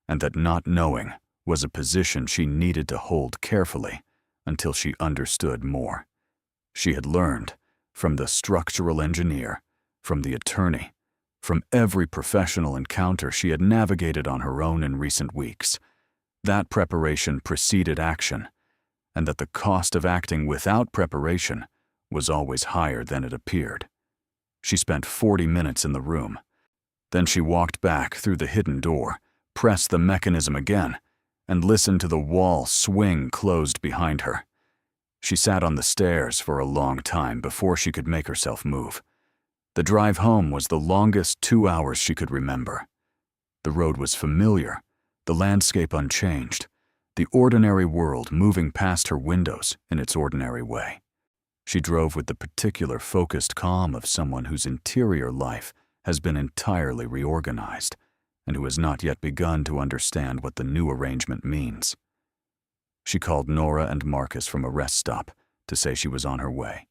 and that not knowing was a position she needed to hold carefully until she understood more. She had learned from the structural engineer, from the attorney, from every professional encounter she had navigated on her own in recent weeks, that preparation preceded action, and that the cost of acting without preparation was always higher than it appeared. She spent 40 minutes in the room. Then she walked back through the hidden door, pressed the mechanism again, and listened to the wall swing closed behind her. She sat on the stairs for a long time before she could make herself move. The drive home was the longest 2 hours she could remember. The road was familiar, the landscape unchanged, the ordinary world moving past her windows in its ordinary way. She drove with the particular focused calm of someone whose interior life has been entirely reorganized and who has not yet begun to understand what the new arrangement means. She called Nora and Marcus from a rest stop to say she was on her way.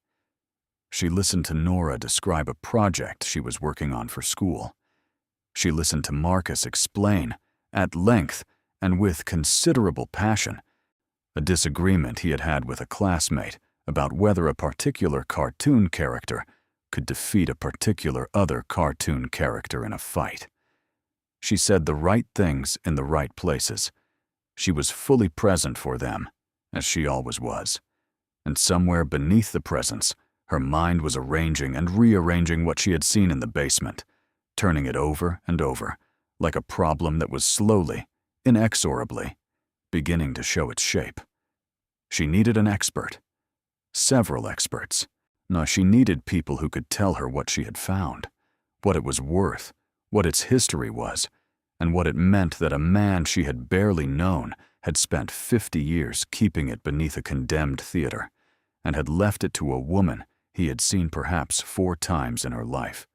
She listened to Nora describe a project she was working on for school. She listened to Marcus explain, at length and with considerable passion, a disagreement he had had with a classmate about whether a particular cartoon character could defeat a particular other cartoon character in a fight. She said the right things in the right places. She was fully present for them, as she always was. And somewhere beneath the presence, her mind was arranging and rearranging what she had seen in the basement, turning it over and over, like a problem that was slowly, inexorably, beginning to show its shape. She needed an expert. Several experts. No, she needed people who could tell her what she had found, what it was worth, what its history was, and what it meant that a man she had barely known had spent 50 years keeping it beneath a condemned theater, and had left it to a woman he had seen perhaps 4 times in her life.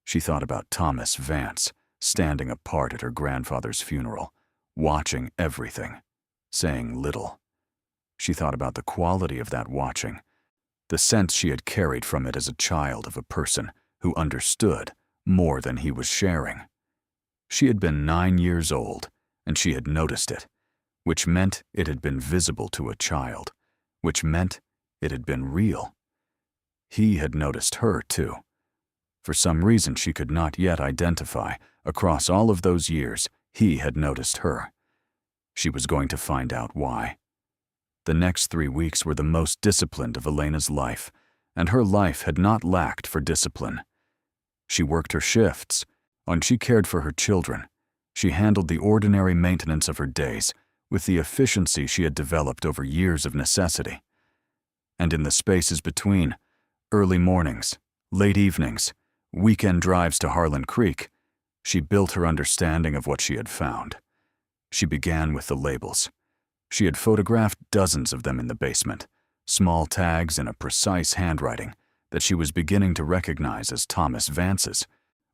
She thought about Thomas Vance, standing apart at her grandfather's funeral, watching everything, saying little. She thought about the quality of that watching, the sense she had carried from it as a child of a person who understood more than he was sharing. She had been 9 years old, and she had noticed it, which meant it had been visible to a child, which meant it had been real. He had noticed her, too. For some reason she could not yet identify, across all of those years, he had noticed her. She was going to find out why. The next 3 weeks were the most disciplined of Elena's life, and her life had not lacked for discipline. She worked her shifts, and she cared for her children. She handled the ordinary maintenance of her days with the efficiency she had developed over years of necessity. And in the spaces between, early mornings, late evenings, weekend drives to Harlan Creek, she built her understanding of what she had found. She began with the labels. She had photographed dozens of them in the basement, small tags in a precise handwriting that she was beginning to recognize as Thomas Vance's,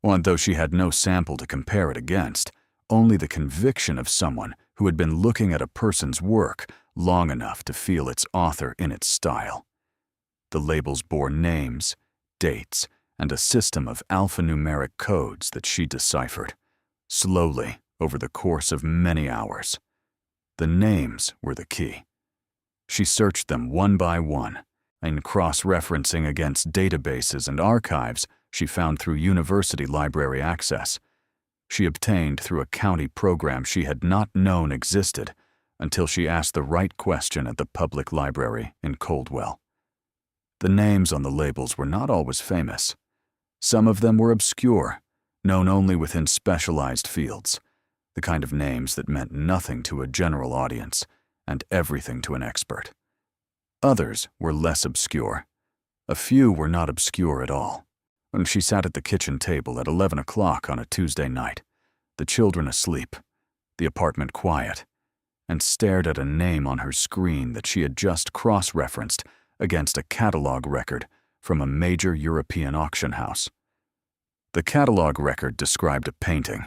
and though she had no sample to compare it against, only the conviction of someone who had been looking at a person's work long enough to feel its author in its style. The labels bore names, dates, and a system of alphanumeric codes that she deciphered, slowly over the course of many hours. The names were the key. She searched them one by one, and cross-referencing against databases and archives she found through university library access. She obtained through a county program she had not known existed until she asked the right question at the public library in Coldwell. The names on the labels were not always famous. Some of them were obscure, known only within specialized fields, the kind of names that meant nothing to a general audience and everything to an expert. Others were less obscure. A few were not obscure at all. When she sat at the kitchen table at 11 o'clock on a Tuesday night, the children asleep, the apartment quiet, and stared at a name on her screen that she had just cross-referenced against a catalog record from a major European auction house. The catalog record described a painting.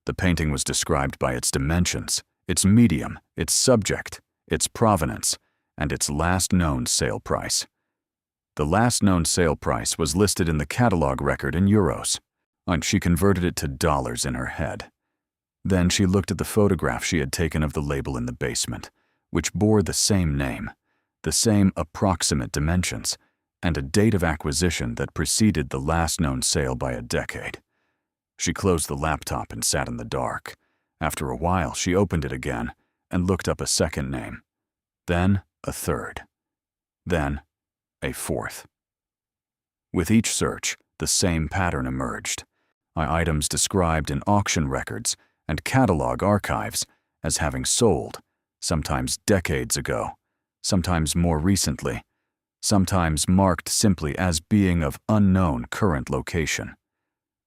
The painting was described by its dimensions, its medium, its subject, its provenance, and its last known sale price. The last known sale price was listed in the catalog record in euros, and she converted it to dollars in her head. Then she looked at the photograph she had taken of the label in the basement, which bore the same name, the same approximate dimensions, and a date of acquisition that preceded the last known sale by a decade. She closed the laptop and sat in the dark. After a while, she opened it again and looked up a second name, then a third, then a fourth. With each search, the the same pattern emerged. Items described in auction records and catalog archives as having sold, sometimes decades ago, sometimes more recently, sometimes marked simply as being of unknown current location.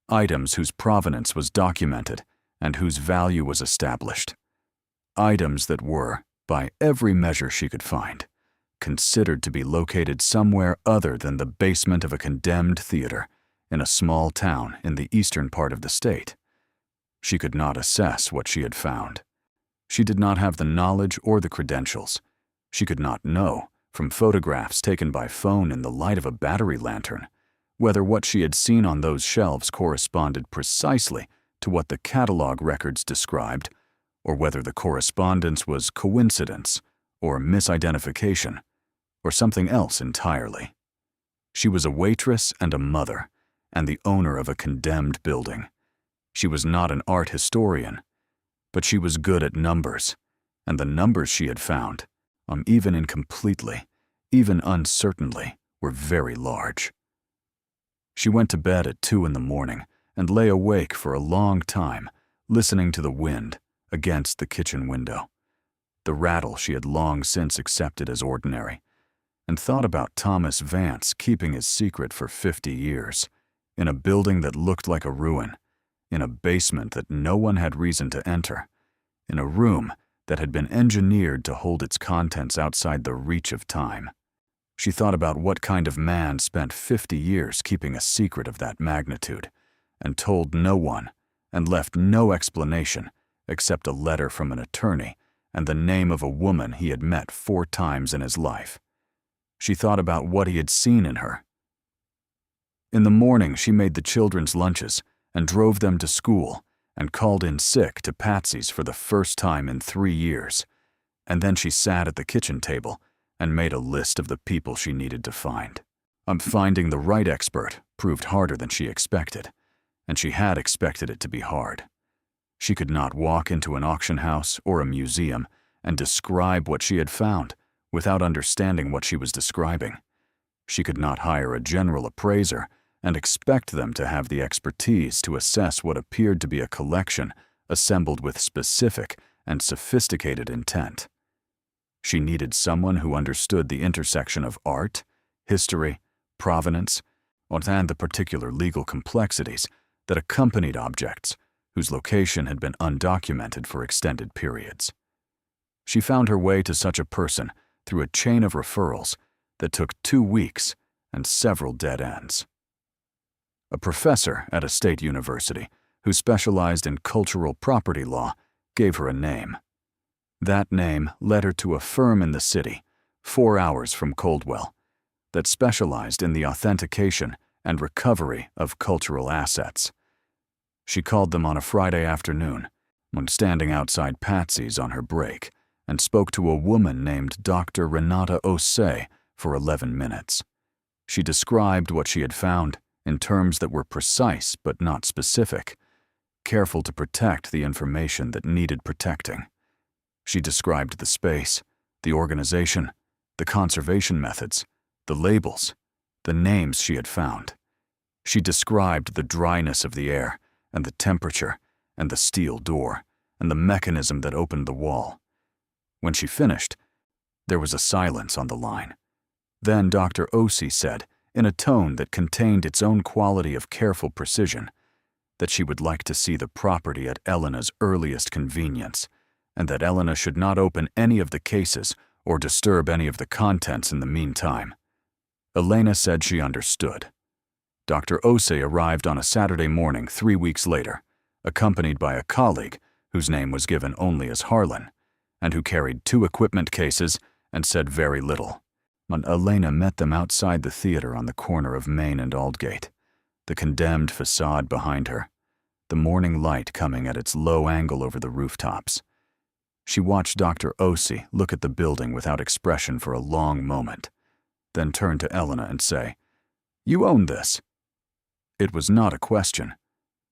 Items whose provenance was documented and whose value was established. Items that were, by every measure she could find, considered to be located somewhere other than the basement of a condemned theater in a small town in the eastern part of the state. She could not assess what she had found. She did not have the knowledge or the credentials. She could not know, from photographs taken by phone in the light of a battery lantern, whether what she had seen on those shelves corresponded precisely to what the catalog records described, or whether the correspondence was coincidence or misidentification, or something else entirely. She was a waitress and a mother, and the owner of a condemned building. She was not an art historian, but she was good at numbers, and the numbers she had found, even incompletely, even uncertainly, were very large. She went to bed at 2 a.m. and lay awake for a long time, listening to the wind against the kitchen window, the rattle she had long since accepted as ordinary, and thought about Thomas Vance keeping his secret for 50 years, in a building that looked like a ruin, in a basement that no one had reason to enter, in a room that had been engineered to hold its contents outside the reach of time. She thought about what kind of man spent 50 years keeping a secret of that magnitude, and told no one, and left no explanation except a letter from an attorney and the name of a woman he had met 4 times in his life. She thought about what he had seen in her. In the morning, she made the children's lunches and drove them to school and called in sick to Patsy's for the first time in 3 years, and then she sat at the kitchen table and made a list of the people she needed to find. Finding the right expert proved harder than she expected, and she had expected it to be hard. She could not walk into an auction house or a museum and describe what she had found without understanding what she was describing. She could not hire a general appraiser and expect them to have the expertise to assess what appeared to be a collection assembled with specific and sophisticated intent. She needed someone who understood the intersection of art, history, provenance, and the particular legal complexities that accompanied objects whose location had been undocumented for extended periods. She found her way to such a person through a chain of referrals that took 2 weeks and several dead ends. A professor at a state university who specialized in cultural property law gave her a name. That name led her to a firm in the city, 4 hours from Coldwell, that specialized in the authentication and recovery of cultural assets. She called them on a Friday afternoon, when standing outside Patsy's on her break, and spoke to a woman named Dr. Renata Osei for 11 minutes. She described what she had found in terms that were precise but not specific, careful to protect the information that needed protecting. She described the space, the organization, the conservation methods, the labels, the names she had found. She described the dryness of the air and the temperature and the steel door and the mechanism that opened the wall. When she finished, there was a silence on the line. Then Dr. Osei said, in a tone that contained its own quality of careful precision, that she would like to see the property at Elena's earliest convenience, and that Elena should not open any of the cases or disturb any of the contents in the meantime. Elena said she understood. Dr. Osei arrived on a Saturday morning 3 weeks later, accompanied by a colleague whose name was given only as Harlan, and who carried 2 equipment cases and said very little. Elena met them outside the theater on the corner of Main and Aldgate, the condemned facade behind her, the morning light coming at its low angle over the rooftops. She watched Dr. Osei look at the building without expression for a long moment, then turn to Elena and say, "You own this." It was not a question,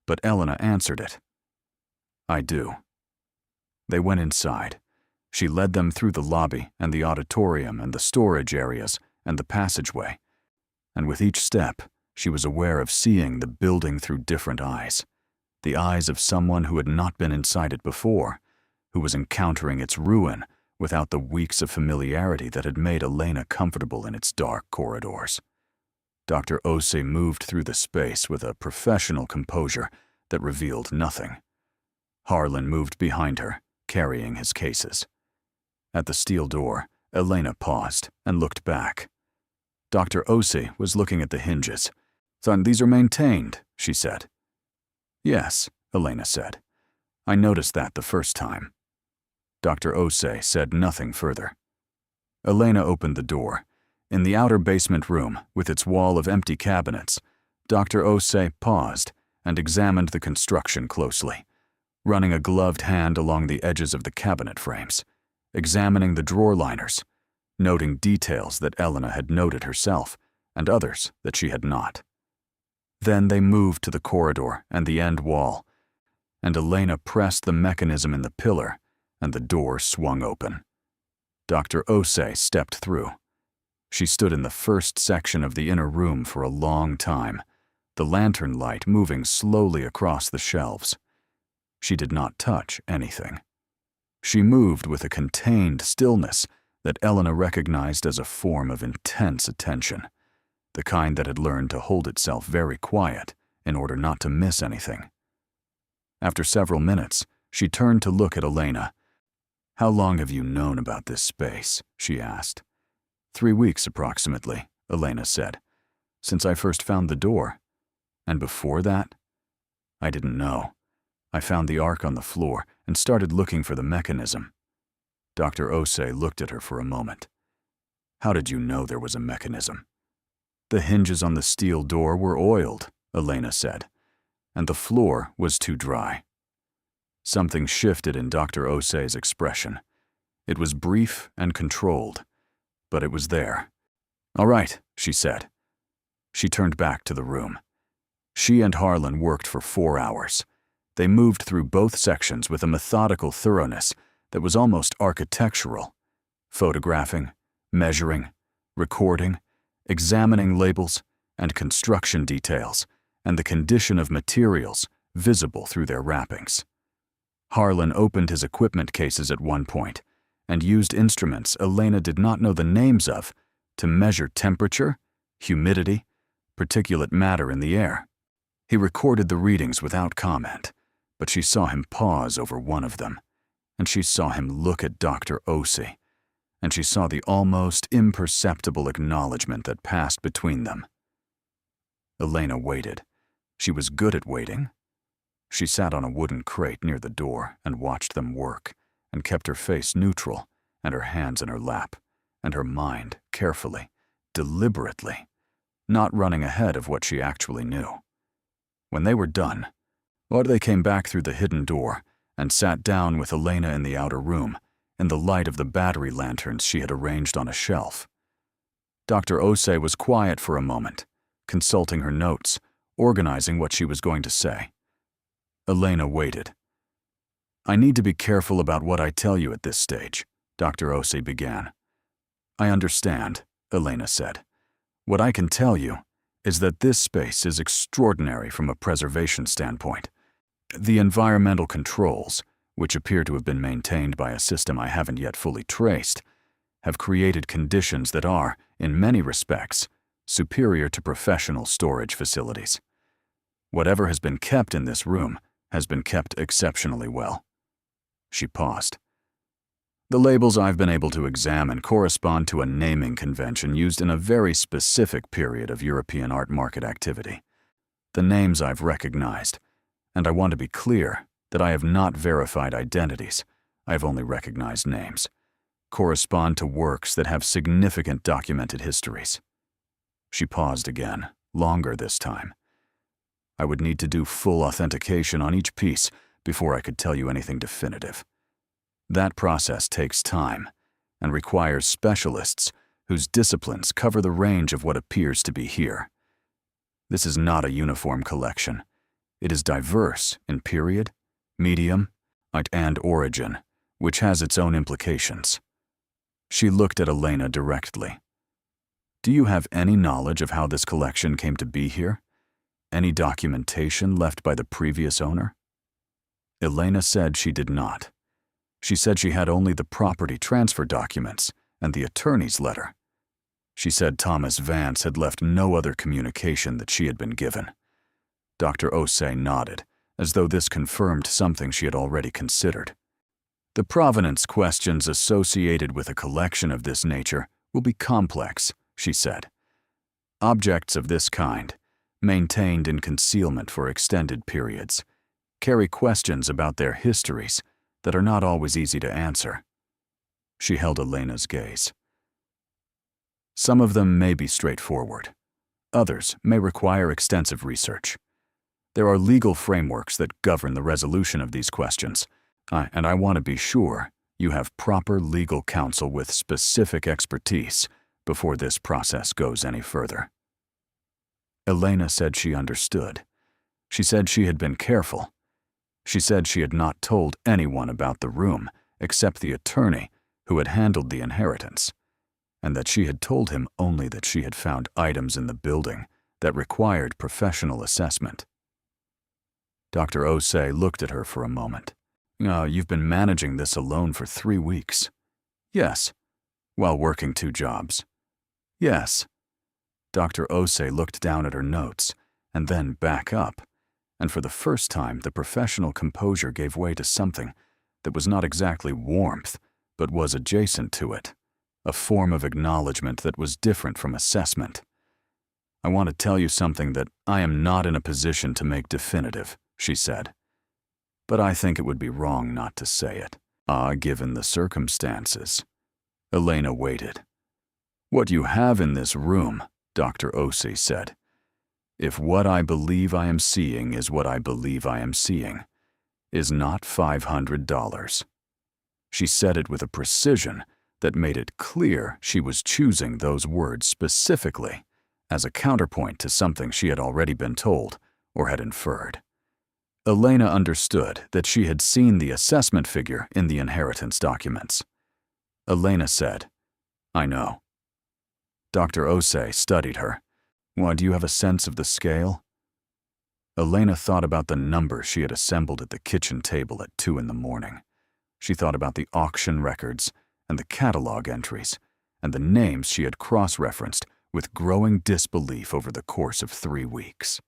but Elena answered it. "I do." They went inside. She led them through the lobby and the auditorium and the storage areas and the passageway, and with each step, She was aware of seeing the building through different eyes, the eyes of someone who had not been inside it before, who was encountering its ruin without the weeks of familiarity that had made Elena comfortable in its dark corridors. Dr. Ose moved through the space with a professional composure that revealed nothing. Harlan moved behind her, carrying his cases. At the steel door, Elena paused and looked back. Dr. Ose was looking at the hinges. "Son, these are maintained," she said. "Yes," Elena said. "I noticed that the first time." Dr. Ose said nothing further. Elena opened the door. In the outer basement room, with its wall of empty cabinets, Dr. Ose paused and examined the construction closely, running a gloved hand along the edges of the cabinet frames, examining the drawer liners, noting details that Elena had noted herself and others that she had not. Then they moved to the corridor and the end wall, and Elena pressed the mechanism in the pillar, and the door swung open. Dr. Ose stepped through. She stood in the first section of the inner room for a long time, the lantern light moving slowly across the shelves. She did not touch anything. She moved with a contained stillness that Elena recognized as a form of intense attention, the kind that had learned to hold itself very quiet in order not to miss anything. After several minutes, she turned to look at Elena. "How long have you known about this space?" she asked. 3 weeks approximately, Elena said, "since I first found the door. And before that? I didn't know. I found the ark on the floor and started looking for the mechanism." Dr. Ose looked at her for a moment. "How did you know there was a mechanism?" "The hinges on the steel door were oiled," Elena said, "and the floor was too dry." Something shifted in Dr. Ose's expression. It was brief and controlled, but it was there. "All right," she said. She turned back to the room. She and Harlan worked for 4 hours. They moved through both sections with a methodical thoroughness that was almost architectural, photographing, measuring, recording, examining labels and construction details and the condition of materials visible through their wrappings. Harlan opened his equipment cases at one point and used instruments Elena did not know the names of to measure temperature, humidity, particulate matter in the air. He recorded the readings without comment, but she saw him pause over one of them, and she saw him look at Dr. Ose, and she saw the almost imperceptible acknowledgement that passed between them. Elena waited. She was good at waiting. She sat on a wooden crate near the door and watched them work, and kept her face neutral and her hands in her lap, and her mind carefully, deliberately, not running ahead of what she actually knew. When they were done, they came back through the hidden door and sat down with Elena in the outer room, in the light of the battery lanterns she had arranged on a shelf. Dr. Ose was quiet for a moment, consulting her notes, organizing what she was going to say. Elena waited. "I need to be careful about what I tell you at this stage," Dr. Ose began. "I understand," Elena said. "What I can tell you is that this space is extraordinary from a preservation standpoint. The environmental controls, which appear to have been maintained by a system I haven't yet fully traced, have created conditions that are, in many respects, superior to professional storage facilities. Whatever has been kept in this room has been kept exceptionally well." She paused. "The labels I've been able to examine correspond to a naming convention used in a very specific period of European art market activity. The names I've recognized, and I want to be clear that I have not verified identities, I have only recognized names, correspond to works that have significant documented histories." She paused again, longer this time. "I would need to do full authentication on each piece before I could tell you anything definitive. That process takes time and requires specialists whose disciplines cover the range of what appears to be here. This is not a uniform collection. It is diverse in period, medium, and origin, which has its own implications." She looked at Elena directly. Do you have any knowledge of how this collection came to be here? Any documentation left by the previous owner? Elena said she did not. She said she had only the property transfer documents and the attorney's letter. She said Thomas Vance had left no other communication that she had been given. Dr. Osei nodded, as though this confirmed something she had already considered. The provenance questions associated with a collection of this nature will be complex, she said. Objects of this kind, maintained in concealment for extended periods, carry questions about their histories that are not always easy to answer. She held Elena's gaze. Some of them may be straightforward. Others may require extensive research. There are legal frameworks that govern the resolution of these questions, and I want to be sure you have proper legal counsel with specific expertise before this process goes any further. Elena said she understood. She said she had been careful. She said she had not told anyone about the room except the attorney who had handled the inheritance, and that she had told him only that she had found items in the building that required professional assessment. Dr. Osei looked at her for a moment. You've been managing this alone for 3 weeks. Yes. While working 2 jobs. Yes. Dr. Osei looked down at her notes and then back up, and for the first time the professional composure gave way to something that was not exactly warmth, but was adjacent to it, a form of acknowledgement that was different from assessment. I want to tell you something that I am not in a position to make definitive, she said. But I think it would be wrong not to say it, given the circumstances. Elena waited. What you have in this room, Dr. Osei said, if what I believe I am seeing is what I believe I am seeing, is not $500. She said it with a precision that made it clear she was choosing those words specifically as a counterpoint to something she had already been told or had inferred. Elena understood that she had seen the assessment figure in the inheritance documents. Elena said, I know. Dr. Osei studied her. Why, do you have a sense of the scale? Elena thought about the numbers she had assembled at the kitchen table at 2 in the morning. She thought about the auction records and the catalog entries and the names she had cross-referenced with growing disbelief over the course of 3 weeks.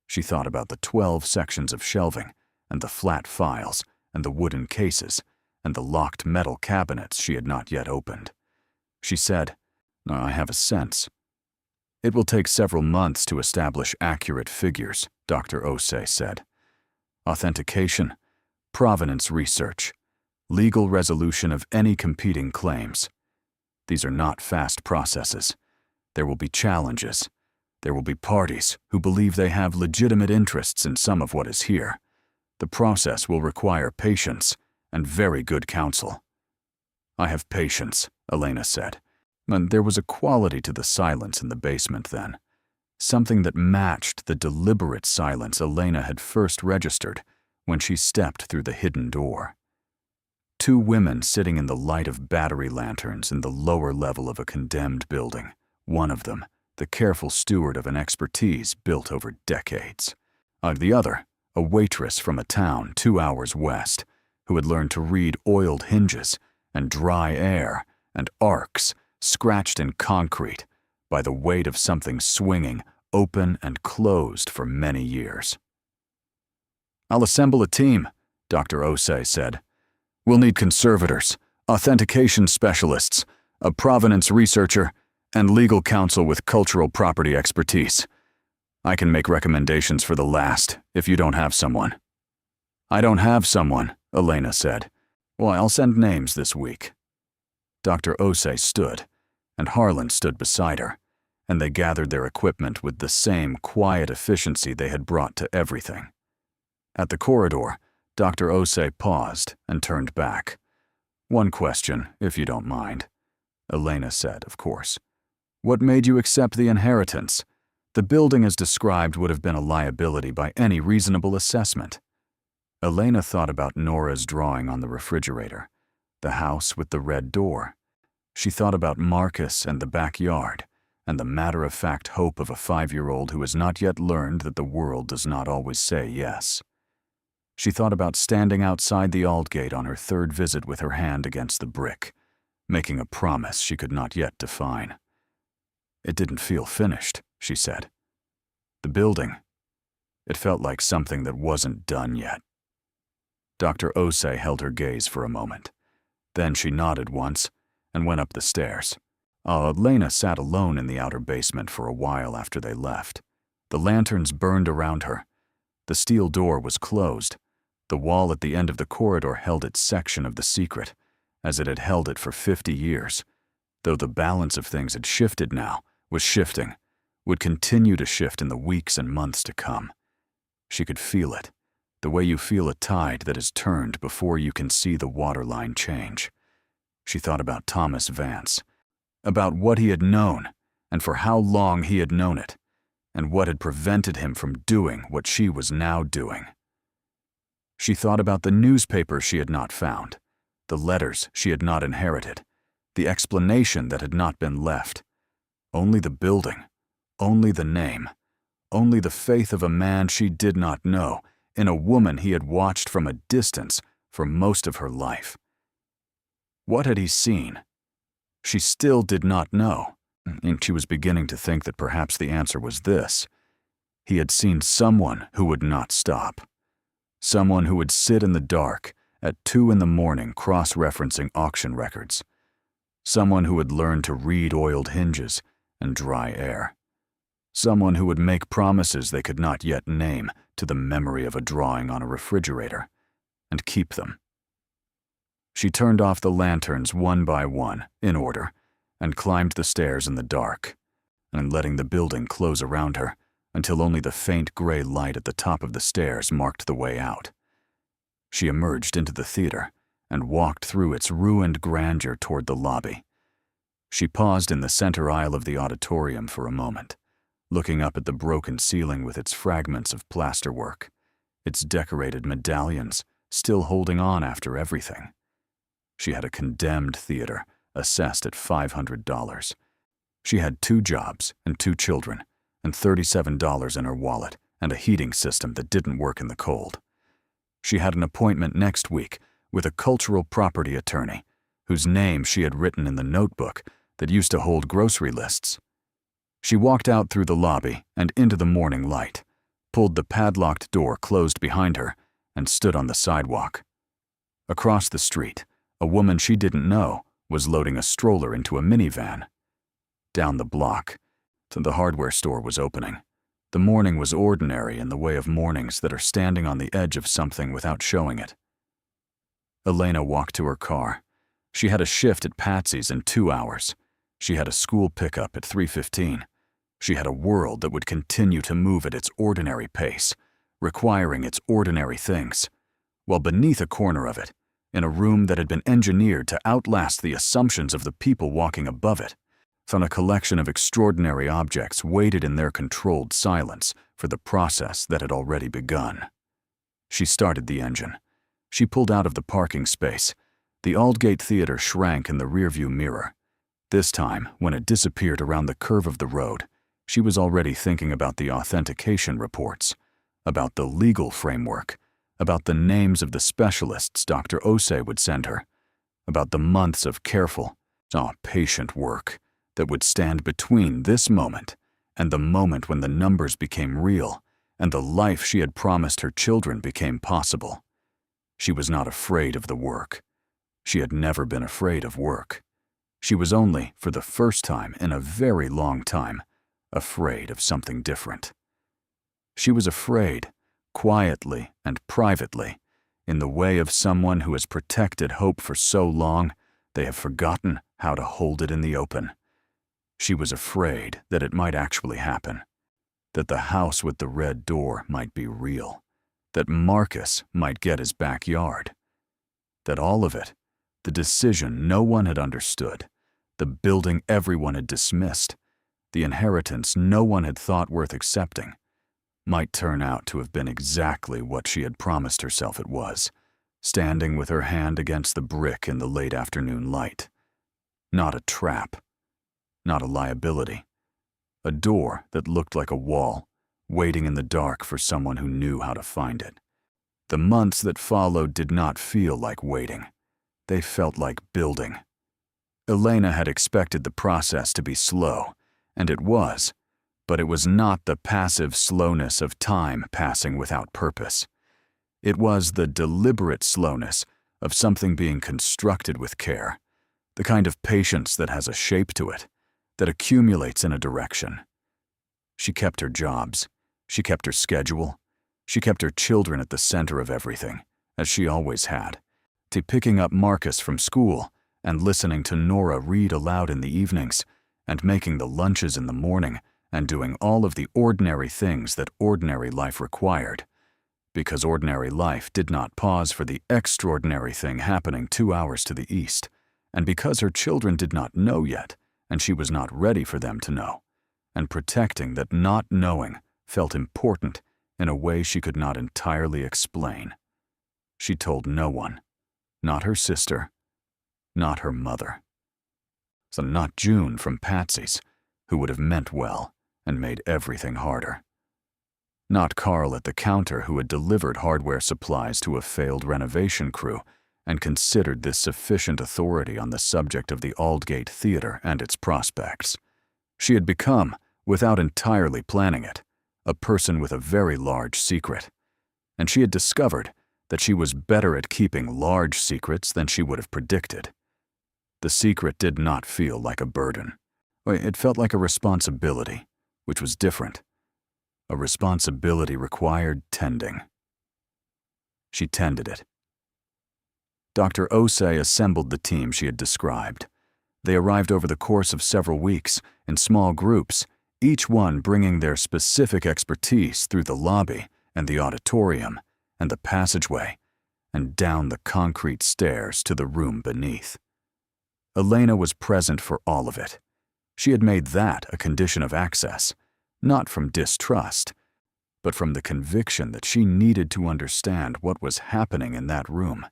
She thought about the 12 sections of shelving and the flat files and the wooden cases and the locked metal cabinets she had not yet opened. She said, I have a sense. It will take several months to establish accurate figures, Dr. Osei said. Authentication, provenance research, legal resolution of any competing claims. These are not fast processes. There will be challenges. There will be parties who believe they have legitimate interests in some of what is here. The process will require patience and very good counsel. I have patience, Elena said. And there was a quality to the silence in the basement then, something that matched the deliberate silence Elena had first registered when she stepped through the hidden door. 2 women sitting in the light of battery lanterns in the lower level of a condemned building, one of them the careful steward of an expertise built over decades. The other, a waitress from a town 2 hours west, who had learned to read oiled hinges and dry air and arcs scratched in concrete by the weight of something swinging open and closed for many years. I'll assemble a team, Dr. Osei said. We'll need conservators, authentication specialists, a provenance researcher, and legal counsel with cultural property expertise. I can make recommendations for the last, if you don't have someone. I don't have someone, Elena said. Well, I'll send names this week. Dr. Osei stood, and Harlan stood beside her, and they gathered their equipment with the same quiet efficiency they had brought to everything. At the corridor, Dr. Osei paused and turned back. One question, if you don't mind. Elena said, of course. What made you accept the inheritance? The building as described would have been a liability by any reasonable assessment. Elena thought about Nora's drawing on the refrigerator, the house with the red door. She thought about Marcus and the backyard, and the matter-of-fact hope of a 5-year-old who has not yet learned that the world does not always say yes. She thought about standing outside the Aldgate on her 3rd visit with her hand against the brick, making a promise she could not yet define. It didn't feel finished, she said. The building. It felt like something that wasn't done yet. Dr. Osei held her gaze for a moment. Then she nodded once and went up the stairs. Elena sat alone in the outer basement for a while after they left. The lanterns burned around her. The steel door was closed. The wall at the end of the corridor held its section of the secret, as it had held it for 50 years, though the balance of things had shifted now, was shifting, would continue to shift in the weeks and months to come. She could feel it, the way you feel a tide that has turned before you can see the waterline change. She thought about Thomas Vance, about what he had known, and for how long he had known it, and what had prevented him from doing what she was now doing. She thought about the newspapers she had not found, the letters she had not inherited, the explanation that had not been left. Only the building, only the name, only the faith of a man she did not know, in a woman he had watched from a distance for most of her life. What had he seen? She still did not know, and she was beginning to think that perhaps the answer was this. He had seen someone who would not stop. Someone who would sit in the dark at 2 a.m. cross-referencing auction records. Someone who would learn to read oiled hinges and dry air. Someone who would make promises they could not yet name to the memory of a drawing on a refrigerator, and keep them. She turned off the lanterns one by one, in order, and climbed the stairs in the dark, and letting the building close around her until only the faint gray light at the top of the stairs marked the way out. She emerged into the theater and walked through its ruined grandeur toward the lobby. She paused in the center aisle of the auditorium for a moment, looking up at the broken ceiling with its fragments of plasterwork, its decorated medallions still holding on after everything. She had a condemned theater, assessed at $500. She had 2 jobs and 2 children, and $37 in her wallet, and a heating system that didn't work in the cold. She had an appointment next week with a cultural property attorney, whose name she had written in the notebook that used to hold grocery lists. She walked out through the lobby and into the morning light, pulled the padlocked door closed behind her, and stood on the sidewalk. Across the street, a woman she didn't know was loading a stroller into a minivan. Down the block, the hardware store was opening. The morning was ordinary in the way of mornings that are standing on the edge of something without showing it. Elena walked to her car. She had a shift at Patsy's in 2 hours. She had a school pickup at 3:15. She had a world that would continue to move at its ordinary pace, requiring its ordinary things, while beneath a corner of it, in a room that had been engineered to outlast the assumptions of the people walking above it, a collection of extraordinary objects waited in their controlled silence for the process that had already begun. She started the engine. She pulled out of the parking space. The Aldgate Theater shrank in the rearview mirror. This time, when it disappeared around the curve of the road, she was already thinking about the authentication reports, about the legal framework, about the names of the specialists Dr. Osei would send her, about the months of careful, patient work that would stand between this moment and the moment when the numbers became real and the life she had promised her children became possible. She was not afraid of the work. She had never been afraid of work. She was only, for the first time in a very long time, afraid of something different. She was afraid, quietly and privately, in the way of someone who has protected hope for so long they have forgotten how to hold it in the open. She was afraid that it might actually happen, that the house with the red door might be real, that Marcus might get his backyard, that all of it, the decision no one had understood, the building everyone had dismissed, the inheritance no one had thought worth accepting, might turn out to have been exactly what she had promised herself it was, standing with her hand against the brick in the late afternoon light. Not a trap. Not a liability, a door that looked like a wall, waiting in the dark for someone who knew how to find it. The months that followed did not feel like waiting. They felt like building. Elena had expected the process to be slow, and it was, but it was not the passive slowness of time passing without purpose. It was the deliberate slowness of something being constructed with care, the kind of patience that has a shape to it, that accumulates in a direction. She kept her jobs, she kept her schedule, she kept her children at the center of everything, as she always had, to picking up Marcus from school and listening to Nora read aloud in the evenings, and making the lunches in the morning, and doing all of the ordinary things that ordinary life required, because ordinary life did not pause for the extraordinary thing happening 2 hours to the east, and because her children did not know yet, and she was not ready for them to know, and protecting that not knowing felt important in a way she could not entirely explain. She told no one, not her sister, not her mother. So not June from Patsy's, who would have meant well and made everything harder. Not Carl at the counter, who had delivered hardware supplies to a failed renovation crew and considered this sufficient authority on the subject of the Aldgate Theater and its prospects. She had become, without entirely planning it, a person with a very large secret, and she had discovered that she was better at keeping large secrets than she would have predicted. The secret did not feel like a burden. It felt like a responsibility, which was different. A responsibility required tending. She tended it. Dr. Osei assembled the team she had described. They arrived over the course of several weeks, in small groups, each one bringing their specific expertise through the lobby and the auditorium and the passageway and down the concrete stairs to the room beneath. Elena was present for all of it. She had made that a condition of access, not from distrust, but from the conviction that she needed to understand what was happening in that room,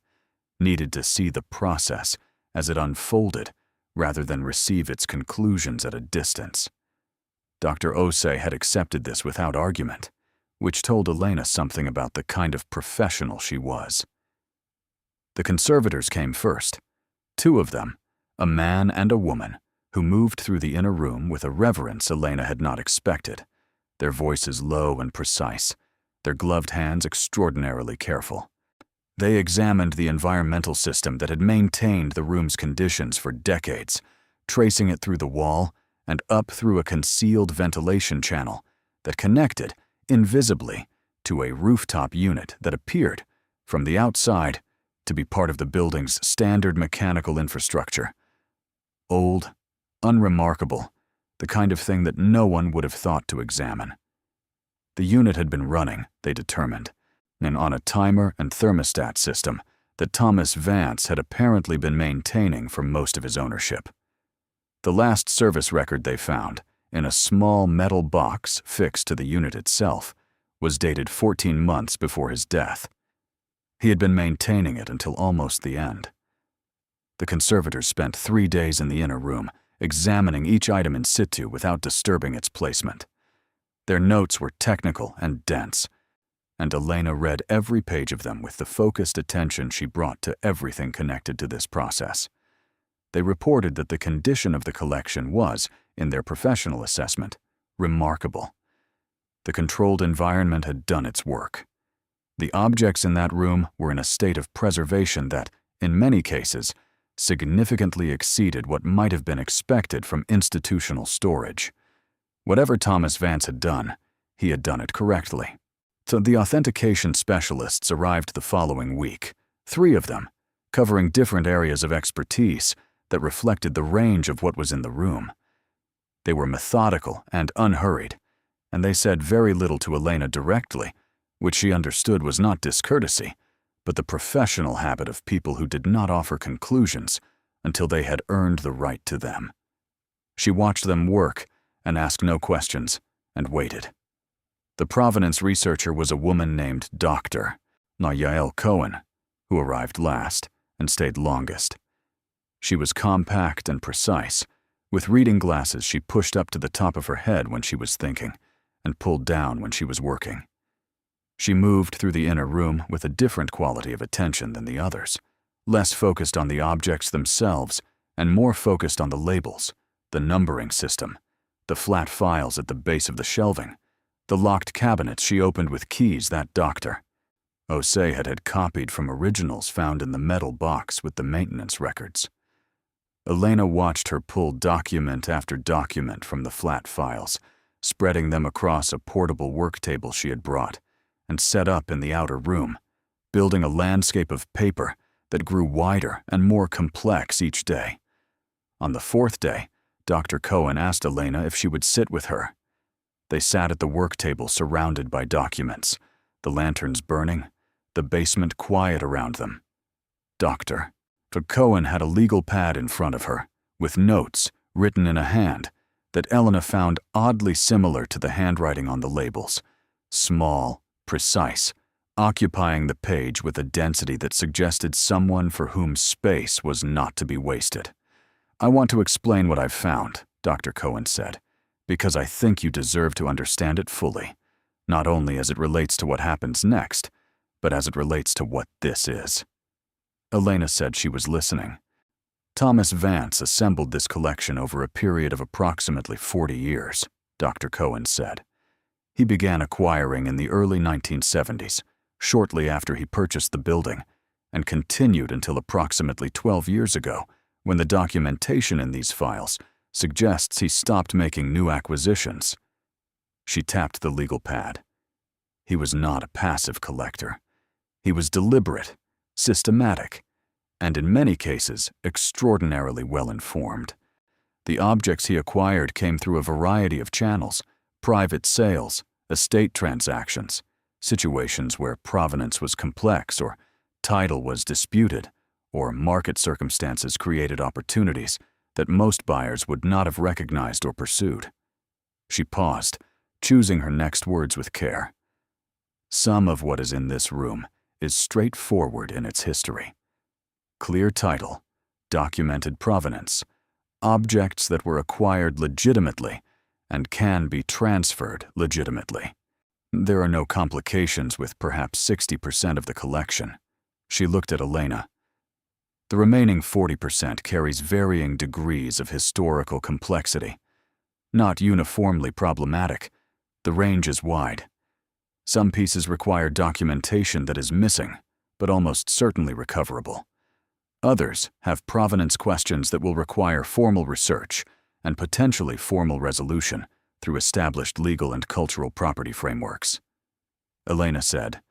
needed to see the process as it unfolded rather than receive its conclusions at a distance. Dr. Osei had accepted this without argument, which told Elena something about the kind of professional she was. The conservators came first, 2 of them, a man and a woman, who moved through the inner room with a reverence Elena had not expected, their voices low and precise, their gloved hands extraordinarily careful. They examined the environmental system that had maintained the room's conditions for decades, tracing it through the wall and up through a concealed ventilation channel that connected, invisibly, to a rooftop unit that appeared, from the outside, to be part of the building's standard mechanical infrastructure. Old, unremarkable, the kind of thing that no one would have thought to examine. The unit had been running, they determined, and on a timer and thermostat system that Thomas Vance had apparently been maintaining for most of his ownership. The last service record they found, in a small metal box fixed to the unit itself, was dated 14 months before his death. He had been maintaining it until almost the end. The conservators spent 3 days in the inner room, examining each item in situ without disturbing its placement. Their notes were technical and dense, and Elena read every page of them with the focused attention she brought to everything connected to this process. They reported that the condition of the collection was, in their professional assessment, remarkable. The controlled environment had done its work. The objects in that room were in a state of preservation that, in many cases, significantly exceeded what might have been expected from institutional storage. Whatever Thomas Vance had done, he had done it correctly. So the authentication specialists arrived the following week, 3 of them, covering different areas of expertise that reflected the range of what was in the room. They were methodical and unhurried, and they said very little to Elena directly, which she understood was not discourtesy, but the professional habit of people who did not offer conclusions until they had earned the right to them. She watched them work and asked no questions, and waited. The provenance researcher was a woman named Dr. Yael Cohen, who arrived last and stayed longest. She was compact and precise, With reading glasses she pushed up to the top of her head when she was thinking, and pulled down when she was working. She moved through the inner room with a different quality of attention than the others, less focused on the objects themselves and more focused on the labels, the numbering system, the flat files at the base of the shelving, the locked cabinets she opened with keys that Dr. Osei had copied from originals found in the metal box with the maintenance records. Elena watched her pull document after document from the flat files, spreading them across a portable work table she had brought, and set up in the outer room, building a landscape of paper that grew wider and more complex each day. On the fourth day, Dr. Cohen asked Elena if she would sit with her. They sat at the work table surrounded by documents, the lanterns burning, the basement quiet around them. Dr. Cohen had a legal pad in front of her, with notes written in a hand that Elena found oddly similar to the handwriting on the labels, small, precise, occupying the page with a density that suggested someone for whom space was not to be wasted. "I want to explain what I've found," Dr. Cohen said, "because I think you deserve to understand it fully, not only as it relates to what happens next, but as it relates to what this is." Elena said she was listening. Thomas Vance assembled this collection over a period of approximately 40 years, Dr. Cohen said. He began acquiring in the early 1970s, shortly after he purchased the building, and continued until approximately 12 years ago, when the documentation in these files suggests he stopped making new acquisitions. She tapped the legal pad. He was not a passive collector. He was deliberate, systematic, and in many cases extraordinarily well-informed. The objects he acquired came through a variety of channels: private sales, estate transactions, situations where provenance was complex or title was disputed, or market circumstances created opportunities that most buyers would not have recognized or pursued. She paused, choosing her next words with care. Some of what is in this room is straightforward in its history. Clear title, documented provenance, objects that were acquired legitimately and can be transferred legitimately. There are no complications with perhaps 60% of the collection. She looked at Elena. The remaining 40% carries varying degrees of historical complexity. Not uniformly problematic, the range is wide. Some pieces require documentation that is missing, but almost certainly recoverable. Others have provenance questions that will require formal research and potentially formal resolution through established legal and cultural property frameworks. Elena said,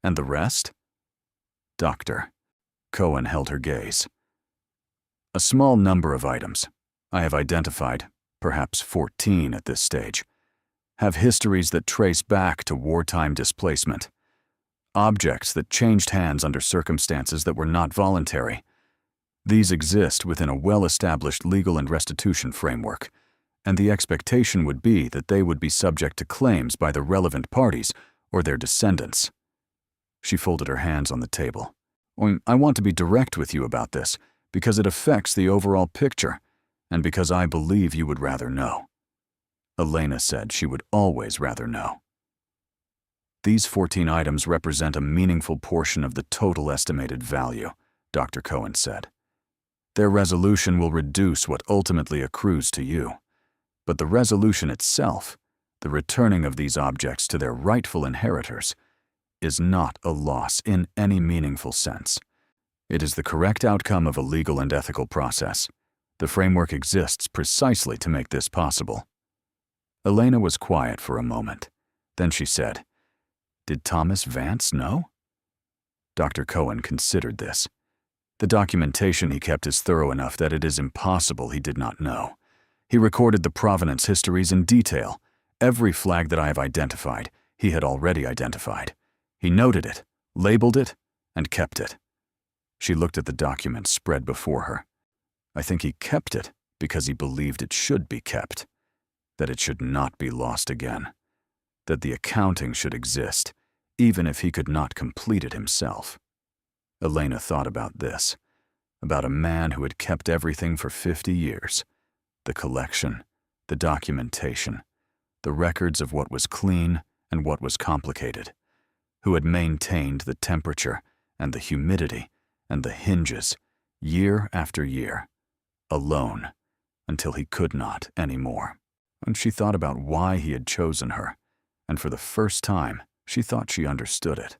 "And the rest?" Dr. Cohen held her gaze. "A small number of items, I have identified, perhaps 14 at this stage, have histories that trace back to wartime displacement. Objects that changed hands under circumstances that were not voluntary. These exist within a well-established legal and restitution framework, and the expectation would be that they would be subject to claims by the relevant parties or their descendants." She folded her hands on the table. "I want to be direct with you about this because it affects the overall picture, and because I believe you would rather know." Elena said she would always rather know. "These 14 items represent a meaningful portion of the total estimated value," Dr. Cohen said. "Their resolution will reduce what ultimately accrues to you. But the resolution itself, the returning of these objects to their rightful inheritors, is not a loss in any meaningful sense. It is the correct outcome of a legal and ethical process. The framework exists precisely to make this possible." Elena was quiet for a moment. Then she said, "Did Thomas Vance know?" Dr. Cohen considered this. The documentation he kept is thorough enough that it is impossible he did not know. He recorded the provenance histories in detail. Every flag that I have identified, he had already identified. He noted it, labeled it, and kept it. She looked at the document spread before her. "I think he kept it because he believed it should be kept, that it should not be lost again, that the accounting should exist, even if he could not complete it himself." Elena thought about this, about a man who had kept everything for 50 years, The collection, the documentation, the records of what was clean and what was complicated, who had maintained the temperature and the humidity and the hinges year after year, alone, until he could not anymore. And she thought about why he had chosen her, and for the first time, she thought she understood it.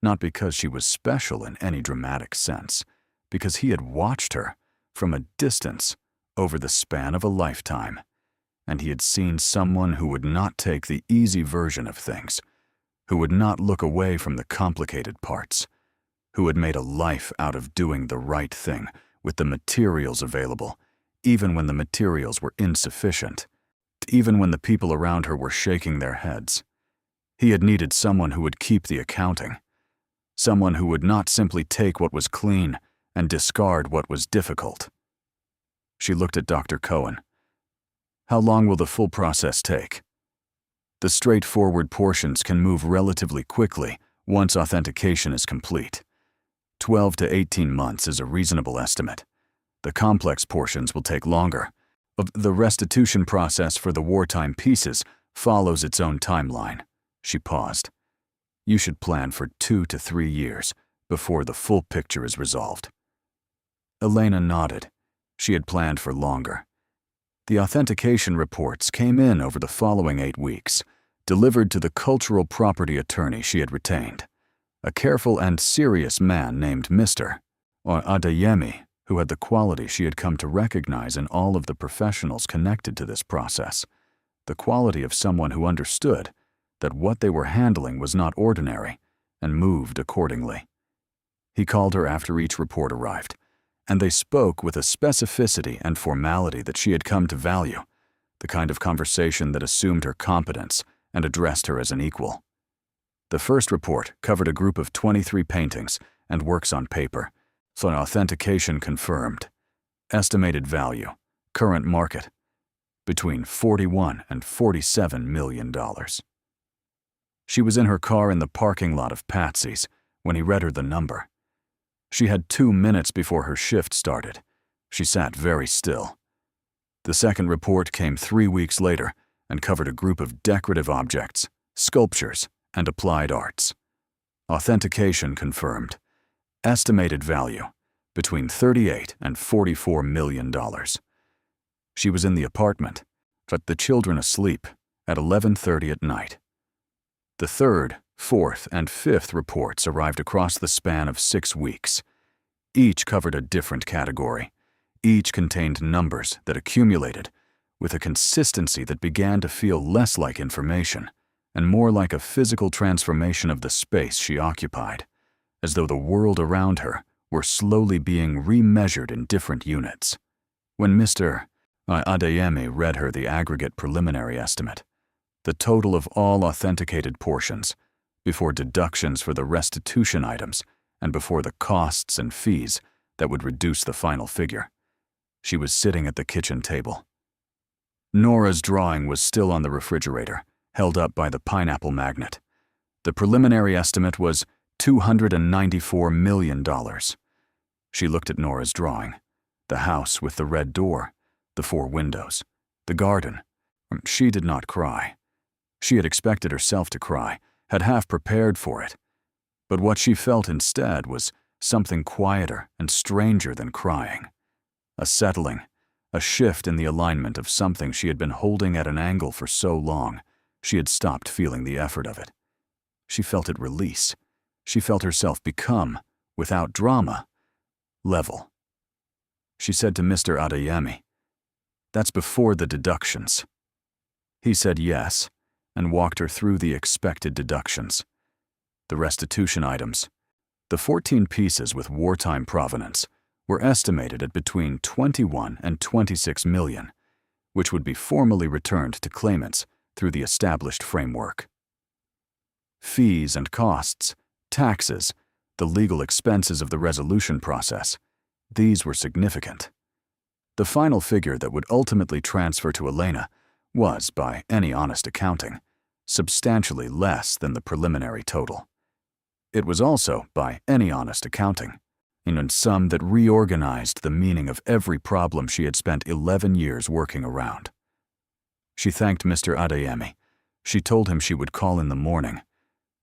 Not because she was special in any dramatic sense, because he had watched her from a distance over the span of a lifetime, and he had seen someone who would not take the easy version of things, who would not look away from the complicated parts, who had made a life out of doing the right thing with the materials available, even when the materials were insufficient, even when the people around her were shaking their heads. He had needed someone who would keep the accounting, someone who would not simply take what was clean and discard what was difficult. She looked at Dr. Cohen. How long will the full process take? The straightforward portions can move relatively quickly once authentication is complete. 12 to 18 months is a reasonable estimate. The complex portions will take longer. The restitution process for the wartime pieces follows its own timeline. She paused. You should plan for 2 to 3 years before the full picture is resolved. Elena nodded. She had planned for longer. The authentication reports came in over the following 8 weeks, delivered to the cultural property attorney she had retained, a careful and serious man named Mr. Adeyemi, who had the quality she had come to recognize in all of the professionals connected to this process, the quality of someone who understood that what they were handling was not ordinary and moved accordingly. He called her after each report arrived, and they spoke with a specificity and formality that she had come to value, the kind of conversation that assumed her competence and addressed her as an equal. The first report covered a group of 23 paintings and works on paper, so authentication confirmed. Estimated value, current market, between $41 and $47 million. She was in her car in the parking lot of Patsy's when he read her the number. She had 2 minutes before her shift started. She sat very still. The second report came 3 weeks later and covered a group of decorative objects, sculptures, and applied arts. Authentication confirmed. Estimated value, between $38 and $44 million. She was in the apartment, but the children asleep, at 11:30 at night. The third, fourth, and fifth reports arrived across the span of 6 weeks. Each covered a different category. Each contained numbers that accumulated, with a consistency that began to feel less like information and more like a physical transformation of the space she occupied, as though the world around her were slowly being remeasured in different units. When Mr. Adeyemi read her the aggregate preliminary estimate, the total of all authenticated portions, before deductions for the restitution items and before the costs and fees that would reduce the final figure, she was sitting at the kitchen table. Nora's drawing was still on the refrigerator, held up by the pineapple magnet. The preliminary estimate was $294 million. She looked at Nora's drawing, the house with the red door, the 4 windows, the garden. She did not cry. She had expected herself to cry, had half prepared for it. But what she felt instead was something quieter and stranger than crying. A settling, a shift in the alignment of something she had been holding at an angle for so long, she had stopped feeling the effort of it. She felt it release. She felt herself become, without drama, level. She said to Mr. Adeyemi, "That's before the deductions." He said yes, and walked her through the expected deductions. The restitution items, the 14 pieces with wartime provenance, were estimated at between 21 and 26 million, which would be formally returned to claimants through the established framework. Fees and costs, taxes, the legal expenses of the resolution process, these were significant. The final figure that would ultimately transfer to Elena was, by any honest accounting, substantially less than the preliminary total. It was also, by any honest accounting, and some that reorganized the meaning of every problem she had spent 11 years working around. She thanked Mr. Adeyemi. She told him she would call in the morning.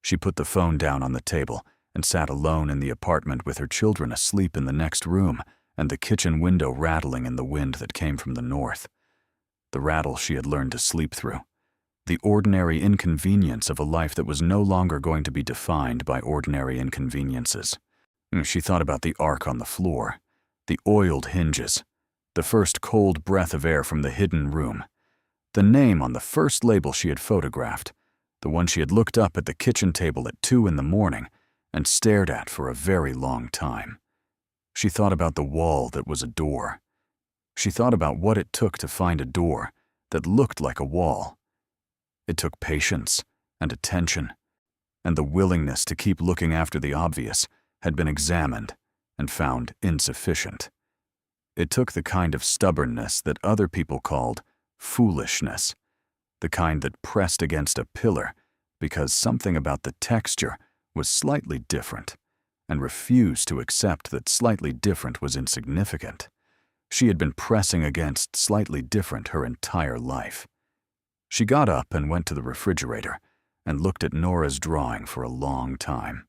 She put the phone down on the table and sat alone in the apartment with her children asleep in the next room and the kitchen window rattling in the wind that came from the north. The rattle she had learned to sleep through. The ordinary inconvenience of a life that was no longer going to be defined by ordinary inconveniences. She thought about the arc on the floor, the oiled hinges, the first cold breath of air from the hidden room, the name on the first label she had photographed, the one she had looked up at the kitchen table at 2 in the morning and stared at for a very long time. She thought about the wall that was a door. She thought about what it took to find a door that looked like a wall. It took patience and attention, and the willingness to keep looking after the obvious had been examined and found insufficient. It took the kind of stubbornness that other people called foolishness, the kind that pressed against a pillar because something about the texture was slightly different and refused to accept that slightly different was insignificant. She had been pressing against slightly different her entire life. She got up and went to the refrigerator and looked at Nora's drawing for a long time.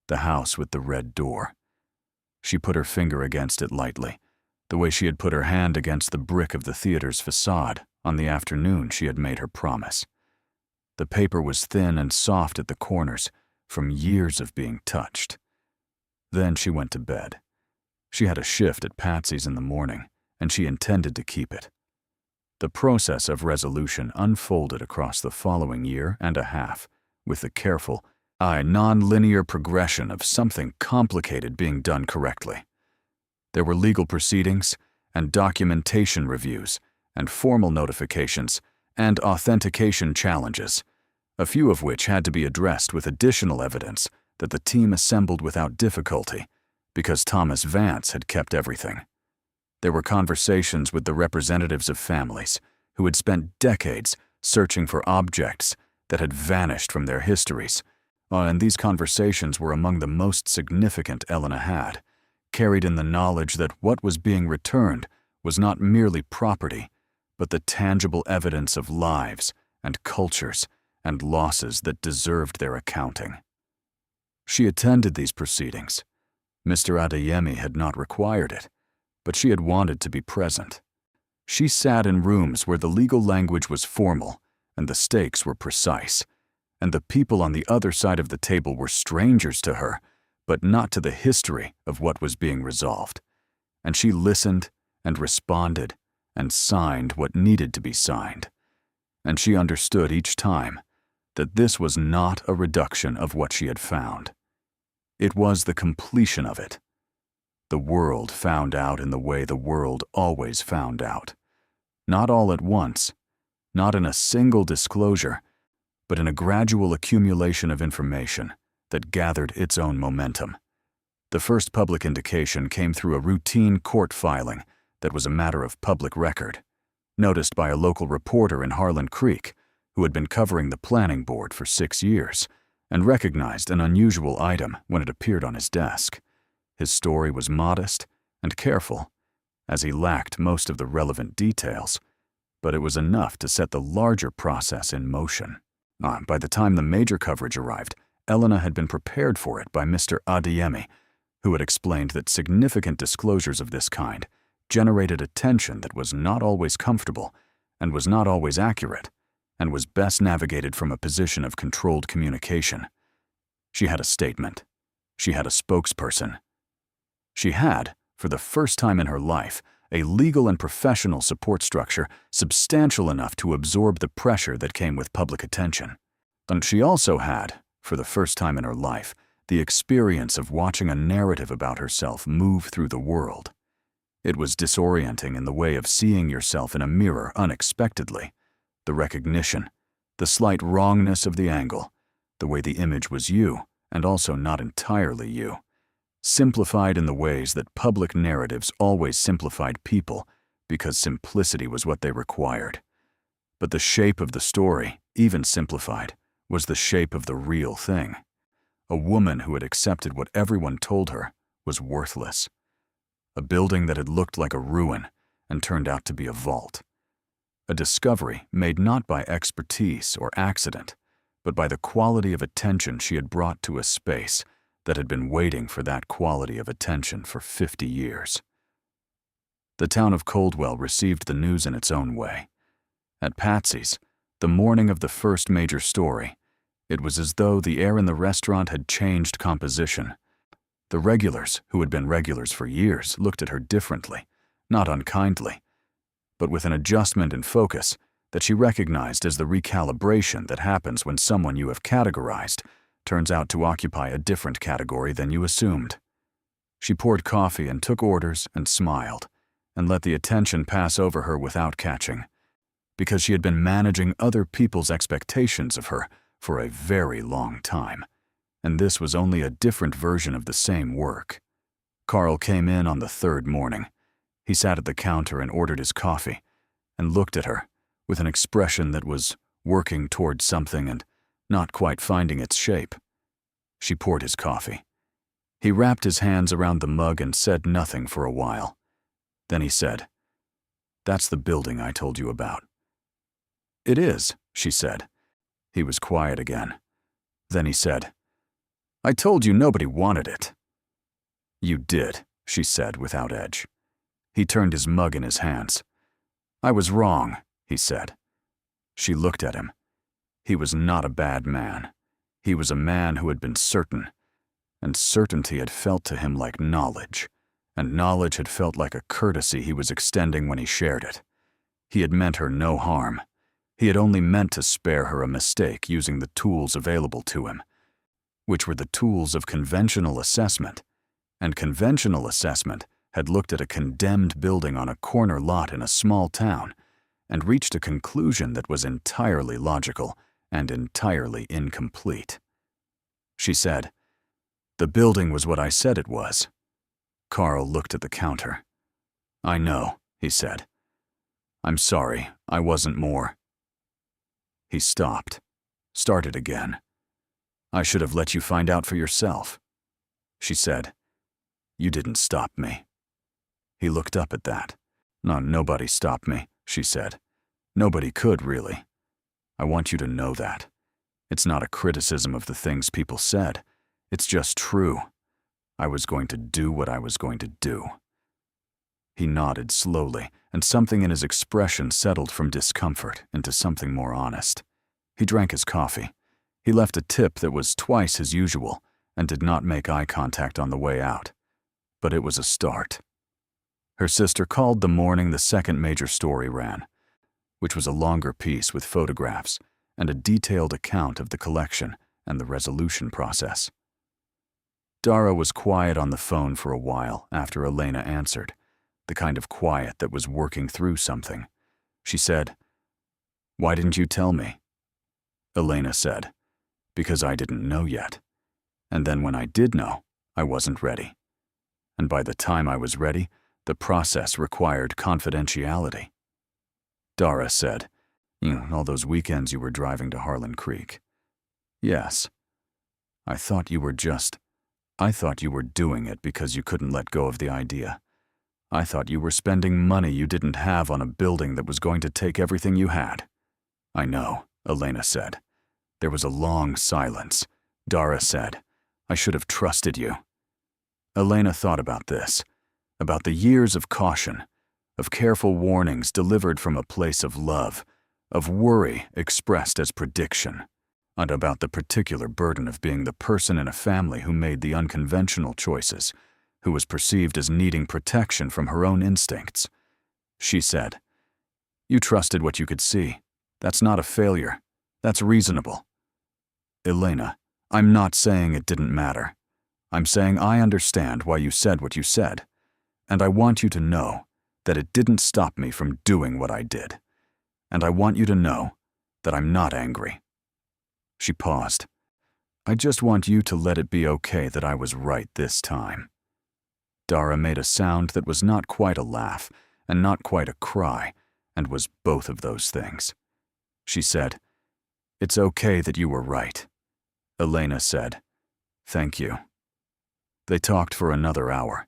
The house with the red door. She put her finger against it lightly, the way she had put her hand against the brick of the theater's facade on the afternoon she had made her promise. The paper was thin and soft at the corners from years of being touched. Then she went to bed. She had a shift at Patsy's in the morning, and she intended to keep it. The process of resolution unfolded across the following year and a half, with the careful, non-linear progression of something complicated being done correctly. There were legal proceedings, and documentation reviews, and formal notifications, and authentication challenges, a few of which had to be addressed with additional evidence that the team assembled without difficulty, because Thomas Vance had kept everything. There were conversations with the representatives of families who had spent decades searching for objects that had vanished from their histories, and these conversations were among the most significant Elena had, carried in the knowledge that what was being returned was not merely property, but the tangible evidence of lives and cultures and losses that deserved their accounting. She attended these proceedings. Mr. Adeyemi had not required it, but she had wanted to be present. She sat in rooms where the legal language was formal and the stakes were precise, and the people on the other side of the table were strangers to her, but not to the history of what was being resolved. And she listened and responded and signed what needed to be signed. And she understood each time that this was not a reduction of what she had found. It was the completion of it. The world found out in the way the world always found out. Not all at once, not in a single disclosure, but in a gradual accumulation of information that gathered its own momentum. The first public indication came through a routine court filing that was a matter of public record, noticed by a local reporter in Harlan Creek who had been covering the planning board for 6 years and recognized an unusual item when it appeared on his desk. His story was modest and careful, as he lacked most of the relevant details, but it was enough to set the larger process in motion. By the time the major coverage arrived, Elena had been prepared for it by Mr. Adeyemi, who had explained that significant disclosures of this kind generated attention that was not always comfortable and was not always accurate, and was best navigated from a position of controlled communication. She had a statement. She had a spokesperson. She had, for the first time in her life, a legal and professional support structure substantial enough to absorb the pressure that came with public attention. And she also had, for the first time in her life, the experience of watching a narrative about herself move through the world. It was disorienting in the way of seeing yourself in a mirror unexpectedly. The recognition, the slight wrongness of the angle, the way the image was you, and also not entirely you. Simplified in the ways that public narratives always simplified people because simplicity was what they required. But the shape of the story, even simplified, was the shape of the real thing. A woman who had accepted what everyone told her was worthless. A building that had looked like a ruin and turned out to be a vault. A discovery made not by expertise or accident, but by the quality of attention she had brought to a space that had been waiting for that quality of attention for 50 years. The town of Coldwell received the news in its own way. At Patsy's, the morning of the first major story, it was as though the air in the restaurant had changed composition. The regulars, who had been regulars for years, looked at her differently, not unkindly, but with an adjustment in focus that she recognized as the recalibration that happens when someone you have categorized turns out to occupy a different category than you assumed. She poured coffee and took orders and smiled, and let the attention pass over her without catching, because she had been managing other people's expectations of her for a very long time, and this was only a different version of the same work. Carl came in on the third morning. He sat at the counter and ordered his coffee, and looked at her with an expression that was working towards something and not quite finding its shape. She poured his coffee. He wrapped his hands around the mug and said nothing for a while. Then he said, "That's the building I told you about." "It is," she said. He was quiet again. Then he said, "I told you nobody wanted it." "You did," she said without edge. He turned his mug in his hands. "I was wrong," he said. She looked at him. He was not a bad man. He was a man who had been certain, and certainty had felt to him like knowledge, and knowledge had felt like a courtesy he was extending when he shared it. He had meant her no harm. He had only meant to spare her a mistake using the tools available to him, which were the tools of conventional assessment, and conventional assessment had looked at a condemned building on a corner lot in a small town and reached a conclusion that was entirely logical and entirely incomplete. She said, "The building was what I said it was." Carl looked at the counter. "I know," he said. "I'm sorry, I wasn't more." He stopped, started again. "I should have let you find out for yourself." She said, "You didn't stop me." He looked up at that. "No, nobody stopped me," she said. "Nobody could, really. I want you to know that. It's not a criticism of the things people said. It's just true. I was going to do what I was going to do." He nodded slowly, and something in his expression settled from discomfort into something more honest. He drank his coffee. He left a tip that was twice his usual and did not make eye contact on the way out. But it was a start. Her sister called the morning the second major story ran, which was a longer piece with photographs and a detailed account of the collection and the resolution process. Dara was quiet on the phone for a while after Elena answered, the kind of quiet that was working through something. She said, "Why didn't you tell me?" Elena said, "Because I didn't know yet. And then when I did know, I wasn't ready. And by the time I was ready, the process required confidentiality." Dara said, "All those weekends you were driving to Harlan Creek." "Yes. I thought you were doing it because you couldn't let go of the idea. I thought you were spending money you didn't have on a building that was going to take everything you had." "I know," Elena said. There was a long silence. Dara said, "I should have trusted you." Elena thought about this, about the years of caution, of careful warnings delivered from a place of love, of worry expressed as prediction, and about the particular burden of being the person in a family who made the unconventional choices, who was perceived as needing protection from her own instincts. She said, "You trusted what you could see. That's not a failure. That's reasonable." "Elena, I'm not saying it didn't matter. I'm saying I understand why you said what you said, and I want you to know that it didn't stop me from doing what I did. And I want you to know that I'm not angry." She paused. "I just want you to let it be okay that I was right this time." Dara made a sound that was not quite a laugh and not quite a cry, and was both of those things. She said, "It's okay that you were right." Elena said, "Thank you." They talked for another hour,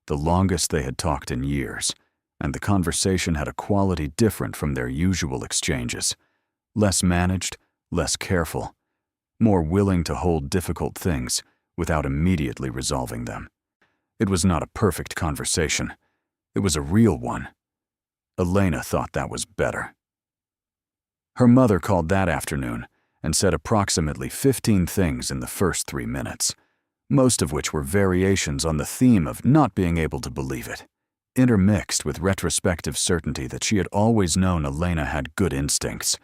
the longest they had talked in years, and the conversation had a quality different from their usual exchanges. Less managed, less careful, more willing to hold difficult things without immediately resolving them. It was not a perfect conversation. It was a real one. Elena thought that was better. Her mother called that afternoon and said approximately 15 things in the first 3 minutes, most of which were variations on the theme of not being able to believe it, intermixed with retrospective certainty that she had always known Elena had good instincts,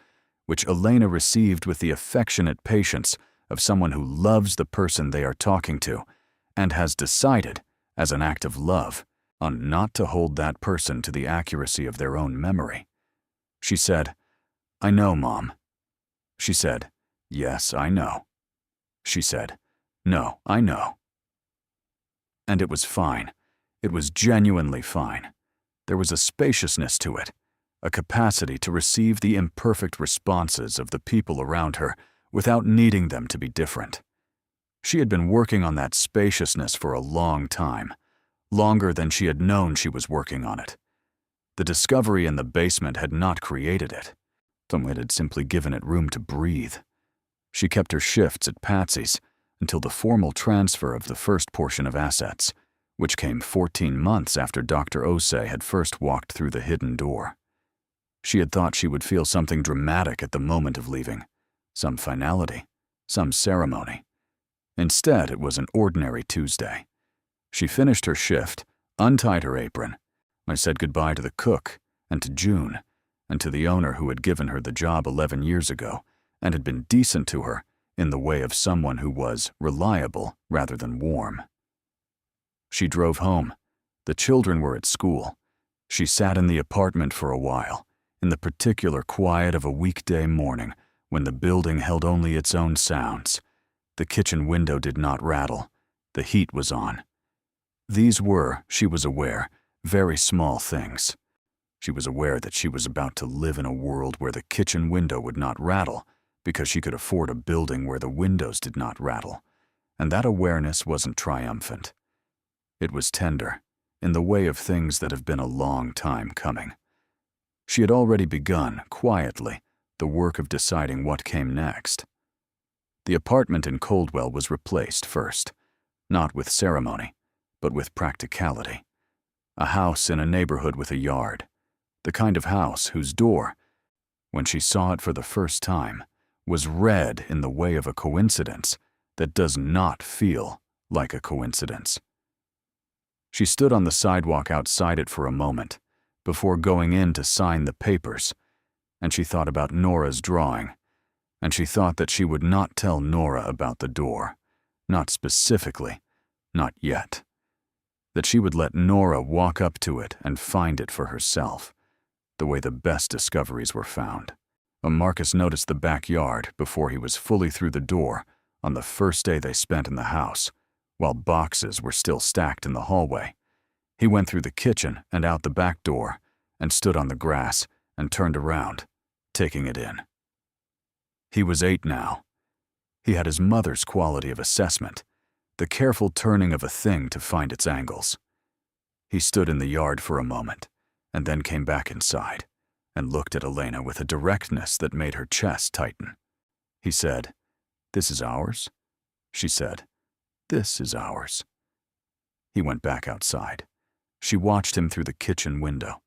which Elena received with the affectionate patience of someone who loves the person they are talking to and has decided, as an act of love, on not to hold that person to the accuracy of their own memory. She said, "I know, Mom." She said, "Yes, I know." She said, "No, I know." And it was fine. It was genuinely fine. There was a spaciousness to it, a capacity to receive the imperfect responses of the people around her without needing them to be different. She had been working on that spaciousness for a long time, longer than she had known she was working on it. The discovery in the basement had not created it. Someone had simply given it room to breathe. She kept her shifts at Patsy's until the formal transfer of the first portion of assets, which came 14 months after Dr. Osei had first walked through the hidden door. She had thought she would feel something dramatic at the moment of leaving, some finality, some ceremony. Instead, it was an ordinary Tuesday. She finished her shift, untied her apron. I said goodbye to the cook and to June, and to the owner who had given her the job 11 years ago and had been decent to her in the way of someone who was reliable rather than warm. She drove home. The children were at school. She sat in the apartment for a while, in the particular quiet of a weekday morning when the building held only its own sounds. The kitchen window did not rattle. The heat was on. These were, she was aware, very small things. She was aware that she was about to live in a world where the kitchen window would not rattle because she could afford a building where the windows did not rattle, and that awareness wasn't triumphant. It was tender, in the way of things that have been a long time coming. She had already begun, quietly, the work of deciding what came next. The apartment in Coldwell was replaced first, not with ceremony, but with practicality. A house in a neighborhood with a yard. The kind of house whose door, when she saw it for the first time, was red in the way of a coincidence that does not feel like a coincidence. She stood on the sidewalk outside it for a moment, before going in to sign the papers, and she thought about Nora's drawing, and she thought that she would not tell Nora about the door, not specifically, not yet. That she would let Nora walk up to it and find it for herself, the way the best discoveries were found. Marcus noticed the backyard before he was fully through the door on the first day they spent in the house, while boxes were still stacked in the hallway. He went through the kitchen and out the back door and stood on the grass and turned around, taking it in. He was 8 now. He had his mother's quality of assessment, the careful turning of a thing to find its angles. He stood in the yard for a moment and then came back inside and looked at Elena with a directness that made her chest tighten. He said, "This is ours?" She said, "This is ours." He went back outside. She watched him through the kitchen window.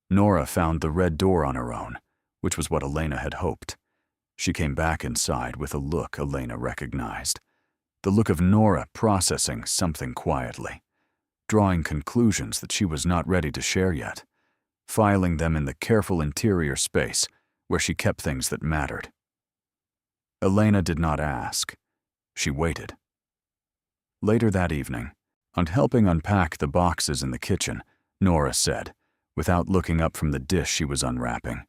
Nora found the red door on her own, which was what Elena had hoped. She came back inside with a look Elena recognized. The look of Nora processing something quietly, drawing conclusions that she was not ready to share yet, filing them in the careful interior space where she kept things that mattered. Elena did not ask. She waited. Later that evening, on helping unpack the boxes in the kitchen, Nora said, without looking up from the dish she was unwrapping,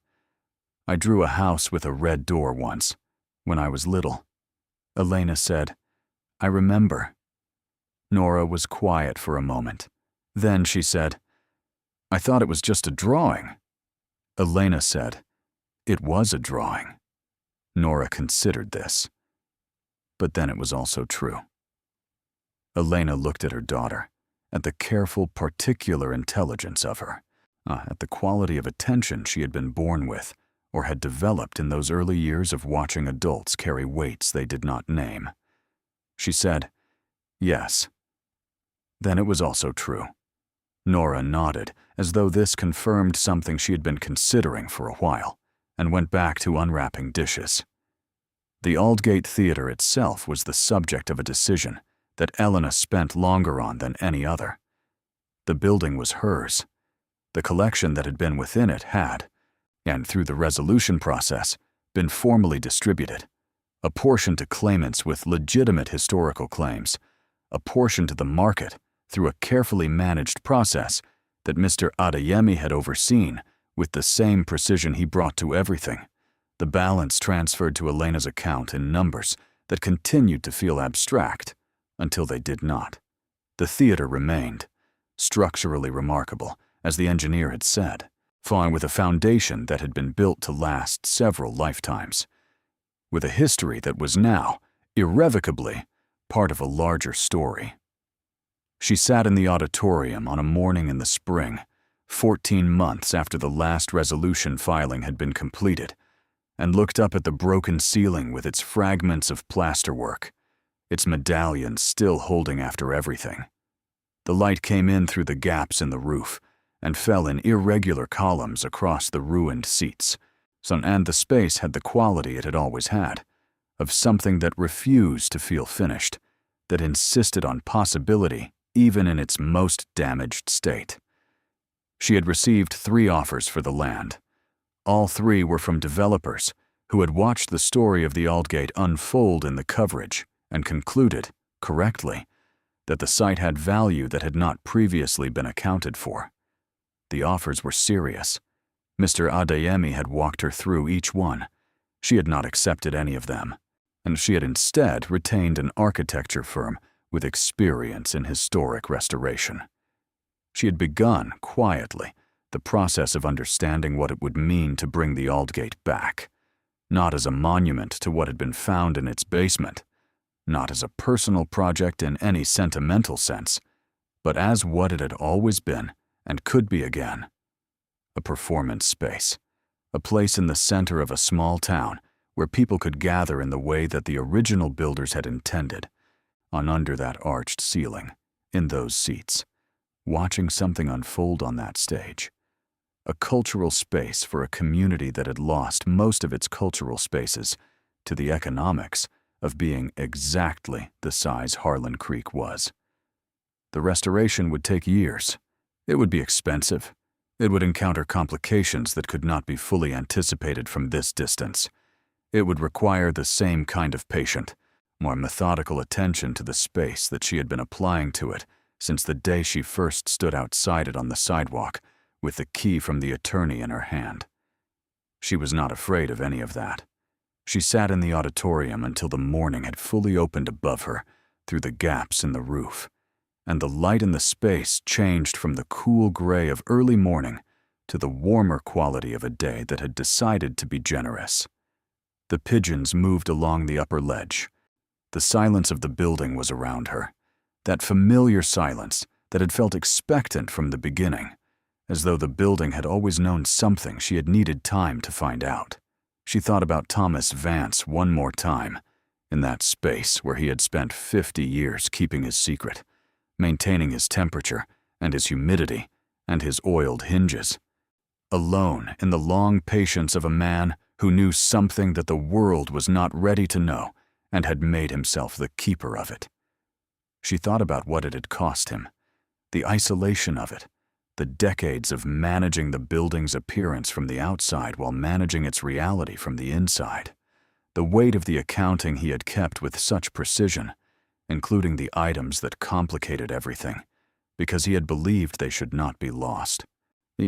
"I drew a house with a red door once, when I was little." Elena said, "I remember." Nora was quiet for a moment. Then she said, "I thought it was just a drawing." Elena said, "It was a drawing." Nora considered this. But then it was also true. Elena looked at her daughter, at the careful, particular intelligence of her, at the quality of attention she had been born with or had developed in those early years of watching adults carry weights they did not name. She said, "Yes." Then it was also true. Nora nodded, as though this confirmed something she had been considering for a while, and went back to unwrapping dishes. The Aldgate Theater itself was the subject of a decision that Elena spent longer on than any other. The building was hers. The collection that had been within it had, and through the resolution process, been formally distributed. A portion to claimants with legitimate historical claims, a portion to the market through a carefully managed process that Mr. Adeyemi had overseen with the same precision he brought to everything. The balance transferred to Elena's account in numbers that continued to feel abstract until they did not. The theater remained, structurally remarkable, as the engineer had said, fine with a foundation that had been built to last several lifetimes, with a history that was now, irrevocably, part of a larger story. She sat in the auditorium on a morning in the spring, 14 months after the last resolution filing had been completed, and looked up at the broken ceiling with its fragments of plasterwork, its medallions still holding after everything. The light came in through the gaps in the roof and fell in irregular columns across the ruined seats, and the space had the quality it had always had, of something that refused to feel finished, that insisted on possibility even in its most damaged state. She had received 3 offers for the land. All 3 were from developers who had watched the story of the Aldgate unfold in the coverage and concluded, correctly, that the site had value that had not previously been accounted for. The offers were serious. Mr. Adeyemi had walked her through each one. She had not accepted any of them, and she had instead retained an architecture firm with experience in historic restoration. She had begun, quietly, the process of understanding what it would mean to bring the Aldgate back, not as a monument to what had been found in its basement, not as a personal project in any sentimental sense, but as what it had always been and could be again. A performance space, a place in the center of a small town where people could gather in the way that the original builders had intended, on under that arched ceiling, in those seats, watching something unfold on that stage. A cultural space for a community that had lost most of its cultural spaces to the economics of being exactly the size Harlan Creek was. The restoration would take years. It would be expensive. It would encounter complications that could not be fully anticipated from this distance. It would require the same kind of patient, more methodical attention to the space that she had been applying to it since the day she first stood outside it on the sidewalk with the key from the attorney in her hand. She was not afraid of any of that. She sat in the auditorium until the morning had fully opened above her through the gaps in the roof, and the light in the space changed from the cool gray of early morning to the warmer quality of a day that had decided to be generous. The pigeons moved along the upper ledge. The silence of the building was around her, that familiar silence that had felt expectant from the beginning, as though the building had always known something she had needed time to find out. She thought about Thomas Vance one more time, in that space where he had spent 50 years keeping his secret, maintaining his temperature and his humidity and his oiled hinges, alone in the long patience of a man who knew something that the world was not ready to know and had made himself the keeper of it. She thought about what it had cost him, the isolation of it, the decades of managing the building's appearance from the outside while managing its reality from the inside, the weight of the accounting he had kept with such precision, including the items that complicated everything, because he had believed they should not be lost.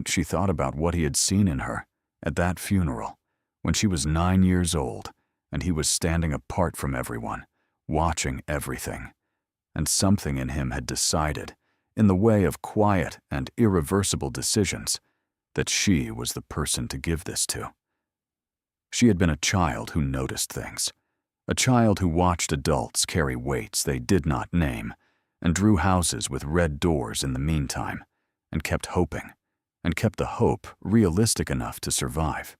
She thought about what he had seen in her at that funeral, when she was 9 years old, and he was standing apart from everyone, watching everything, and something in him had decided, in the way of quiet and irreversible decisions, that she was the person to give this to. She had been a child who noticed things, a child who watched adults carry weights they did not name, and drew houses with red doors in the meantime, and kept hoping, and kept the hope realistic enough to survive.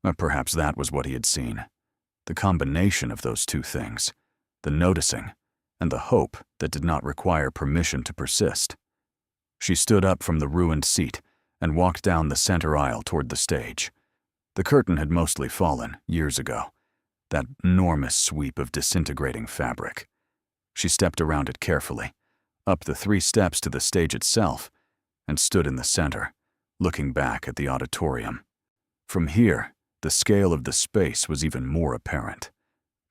Or perhaps that was what he had seen. The combination of those two things, the noticing and the hope that did not require permission to persist. She stood up from the ruined seat and walked down the center aisle toward the stage. The curtain had mostly fallen years ago, that enormous sweep of disintegrating fabric. She stepped around it carefully, up the 3 steps to the stage itself, and stood in the center, looking back at the auditorium. From here, the scale of the space was even more apparent.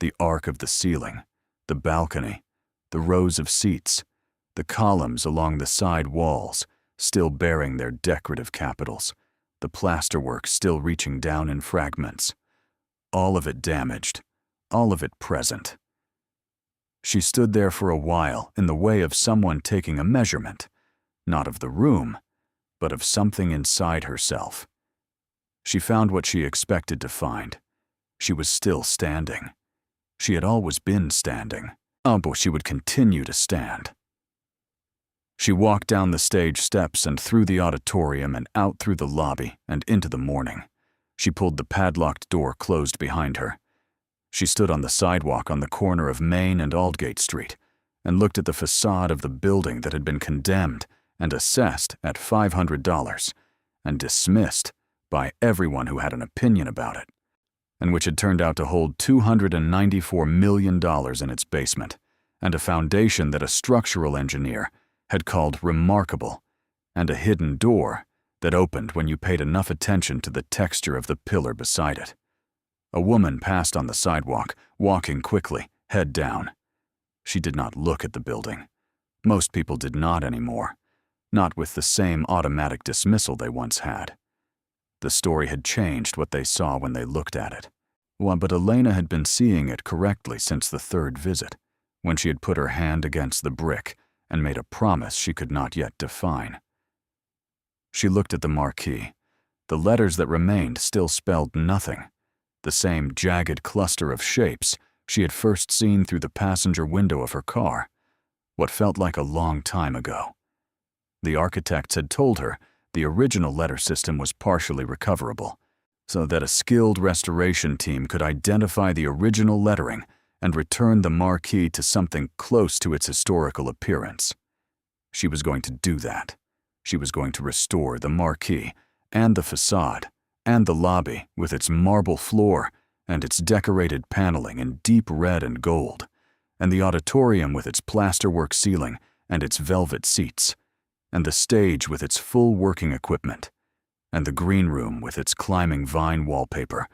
The arc of the ceiling, the balcony, the rows of seats, the columns along the side walls still bearing their decorative capitals, the plasterwork still reaching down in fragments. All of it damaged, all of it present. She stood there for a while in the way of someone taking a measurement, not of the room, but of something inside herself. She found what she expected to find. She was still standing. She had always been standing. But she would continue to stand. She walked down the stage steps and through the auditorium and out through the lobby and into the morning. She pulled the padlocked door closed behind her. She stood on the sidewalk on the corner of Main and Aldgate Street and looked at the facade of the building that had been condemned and assessed at $500 and dismissed by everyone who had an opinion about it, and which had turned out to hold $294 million in its basement, and a foundation that a structural engineer had called remarkable, and a hidden door that opened when you paid enough attention to the texture of the pillar beside it. A woman passed on the sidewalk, walking quickly, head down. She did not look at the building. Most people did not anymore, not with the same automatic dismissal they once had. The story had changed what they saw when they looked at it. Well, but Elena had been seeing it correctly since the 3rd visit, when she had put her hand against the brick and made a promise she could not yet define. She looked at the marquee. The letters that remained still spelled nothing, the same jagged cluster of shapes she had first seen through the passenger window of her car, what felt like a long time ago. The architects had told her the original letter system was partially recoverable, so that a skilled restoration team could identify the original lettering and return the marquee to something close to its historical appearance. She was going to do that. She was going to restore the marquee and the facade and the lobby with its marble floor and its decorated paneling in deep red and gold, and the auditorium with its plasterwork ceiling and its velvet seats, and the stage with its full working equipment, and the green room with its climbing vine wallpaper,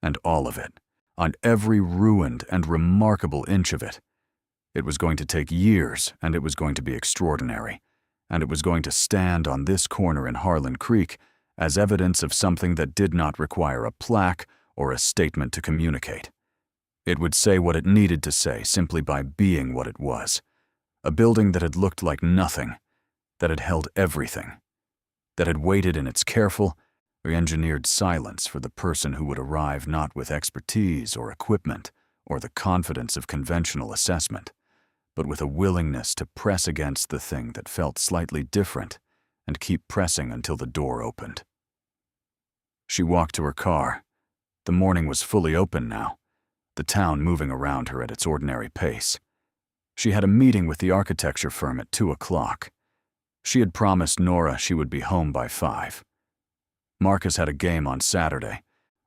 and all of it, on every ruined and remarkable inch of it. It was going to take years, and it was going to be extraordinary, and it was going to stand on this corner in Harlan Creek as evidence of something that did not require a plaque or a statement to communicate. It would say what it needed to say simply by being what it was, a building that had looked like nothing, that had held everything, that had waited in its careful, engineered silence for the person who would arrive not with expertise or equipment or the confidence of conventional assessment, but with a willingness to press against the thing that felt slightly different and keep pressing until the door opened. She walked to her car. The morning was fully open now, the town moving around her at its ordinary pace. She had a meeting with the architecture firm at 2 o'clock. She had promised Nora she would be home by 5. Marcus had a game on Saturday,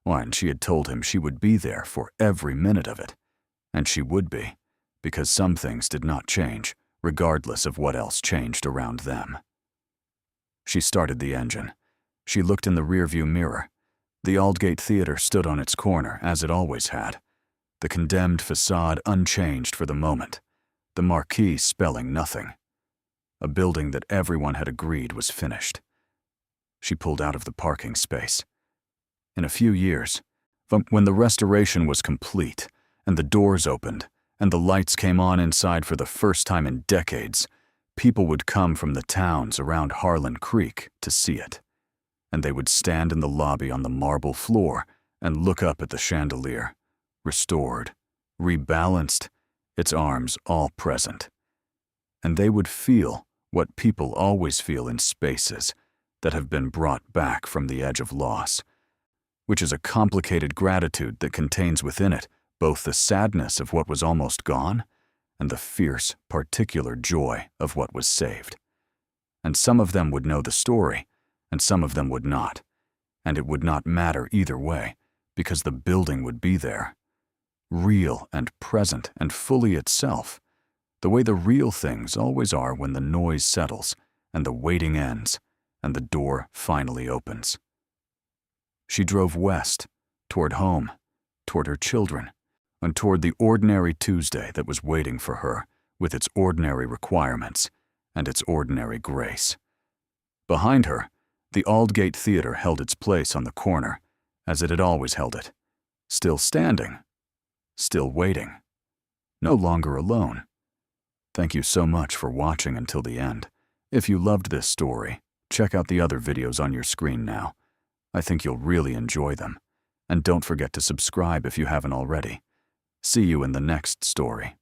and she had told him she would be there for every minute of it, and she would be, because some things did not change, regardless of what else changed around them. She started the engine. She looked in the rearview mirror. The Aldgate Theater stood on its corner, as it always had, the condemned facade unchanged for the moment, the marquee spelling nothing. A building that everyone had agreed was finished. She pulled out of the parking space. In a few years, when the restoration was complete, and the doors opened, and the lights came on inside for the first time in decades, people would come from the towns around Harlan Creek to see it, and they would stand in the lobby on the marble floor and look up at the chandelier, restored, rebalanced, its arms all present. and they would feel what people always feel in spaces that have been brought back from the edge of loss, which is a complicated gratitude that contains within it both the sadness of what was almost gone and the fierce, particular joy of what was saved. And some of them would know the story, and some of them would not, and it would not matter either way, because the building would be there, real and present and fully itself, the way the real things always are when the noise settles and the waiting ends and the door finally opens. She drove west, toward home, toward her children, and toward the ordinary Tuesday that was waiting for her with its ordinary requirements and its ordinary grace. Behind her, the Aldgate Theater held its place on the corner, as it had always held it, still standing, still waiting, no longer alone. Thank you so much for watching until the end. If you loved this story, check out the other videos on your screen now. I think you'll really enjoy them. And don't forget to subscribe if you haven't already. See you in the next story.